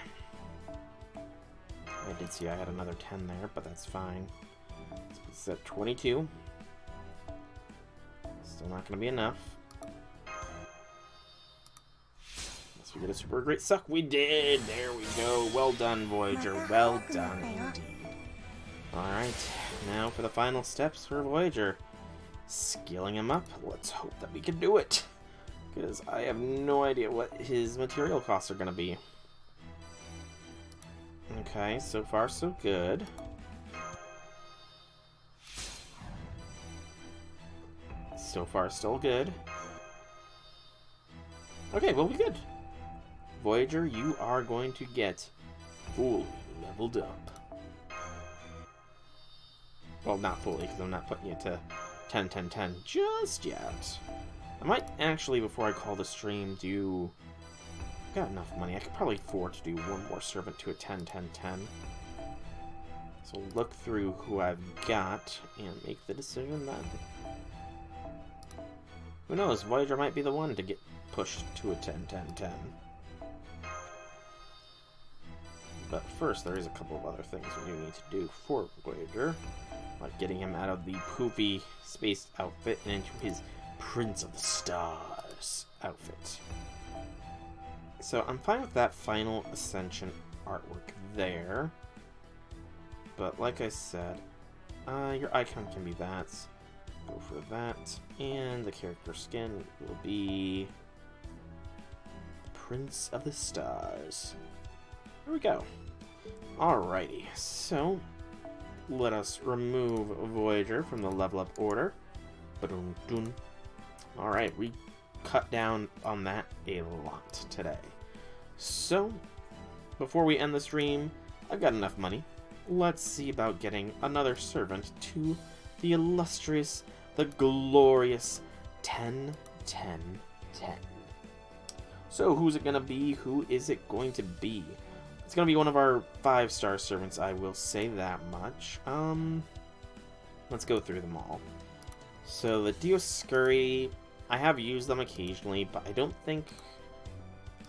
I did see I had another 10 there, but that's fine. It's at 22. Still not gonna be enough. Unless we get a super great suck. We did! There we go. Well done, Voyager. Well done indeed. Alright, now for the final steps for Voyager. Skilling him up. Let's hope that we can do it. Because I have no idea what his material costs are going to be. Okay, so far so good. So far still good. Okay, we'll be good. Voyager, you are going to get fully leveled up. Well, not fully, because I'm not putting you to 10, 10, 10 just yet. I might actually, before I call the stream, do... I've got enough money. I could probably afford to do one more servant to a 10, 10, 10. So look through who I've got and make the decision then. Who knows? Voyager might be the one to get pushed to a 10, 10, 10. But first, there is a couple of other things we do need to do for Voyager. Like getting him out of the poopy space outfit and into his Prince of the Stars outfit. So I'm fine with that final Ascension artwork there. But like I said, your icon can be that. Go for that. And the character skin will be Prince of the Stars. There we go. Alrighty, so let us remove Voyager from the level up order. Alright, we cut down on that a lot today. So, before we end the stream, I've got enough money. Let's see about getting another servant to the illustrious, the glorious 10, 10, 10. So, who's it gonna be? Who is it going to be? It's gonna be one of our 5-star servants, I will say that much. Let's go through them all. So the Dioscuri, I have used them occasionally, but I don't think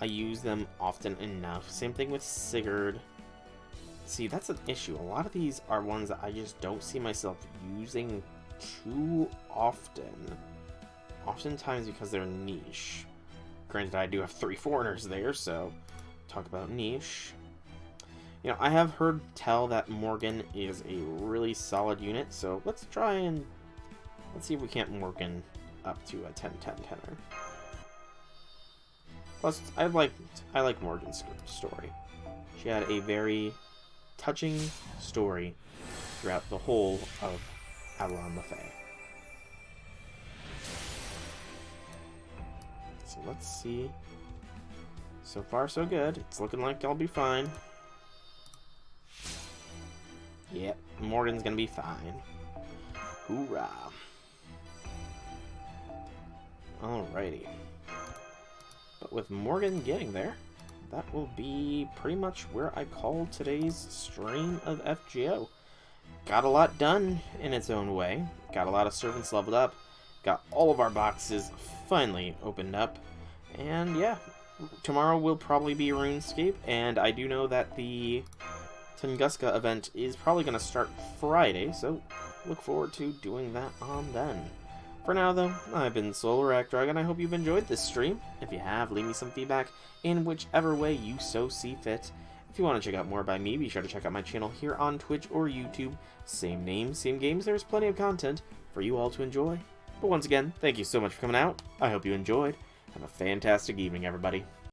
I use them often enough. Same thing with Sigurd. See, that's an issue. A lot of these are ones that I just don't see myself using too often. Oftentimes because they're niche. Granted, I do have 3 foreigners there, so talk about niche. You know, I have heard tell that Morgan is a really solid unit, so let's try and let's see if we can't Morgan up to a 10-10-10er. Plus, I like Morgan's story. She had a very touching story throughout the whole of Avalon the Fae. So let's see So far, so good. It's looking like I'll be fine. Yep, Morgan's gonna be fine. Hoorah. Alrighty. But with Morgan getting there, that will be pretty much where I call today's stream of FGO. Got a lot done in its own way. Got a lot of servants leveled up. Got all of our boxes finally opened up. And yeah, tomorrow will probably be RuneScape, and I do know that the Tunguska event is probably going to start Friday, so look forward to doing that on then. For now, though, I've been SolarActDrug, and I hope you've enjoyed this stream. If you have, leave me some feedback in whichever way you so see fit. If you want to check out more by me, be sure to check out my channel here on Twitch or YouTube. Same name, same games, there's plenty of content for you all to enjoy. But once again, thank you so much for coming out. I hope you enjoyed. Have a fantastic evening, everybody.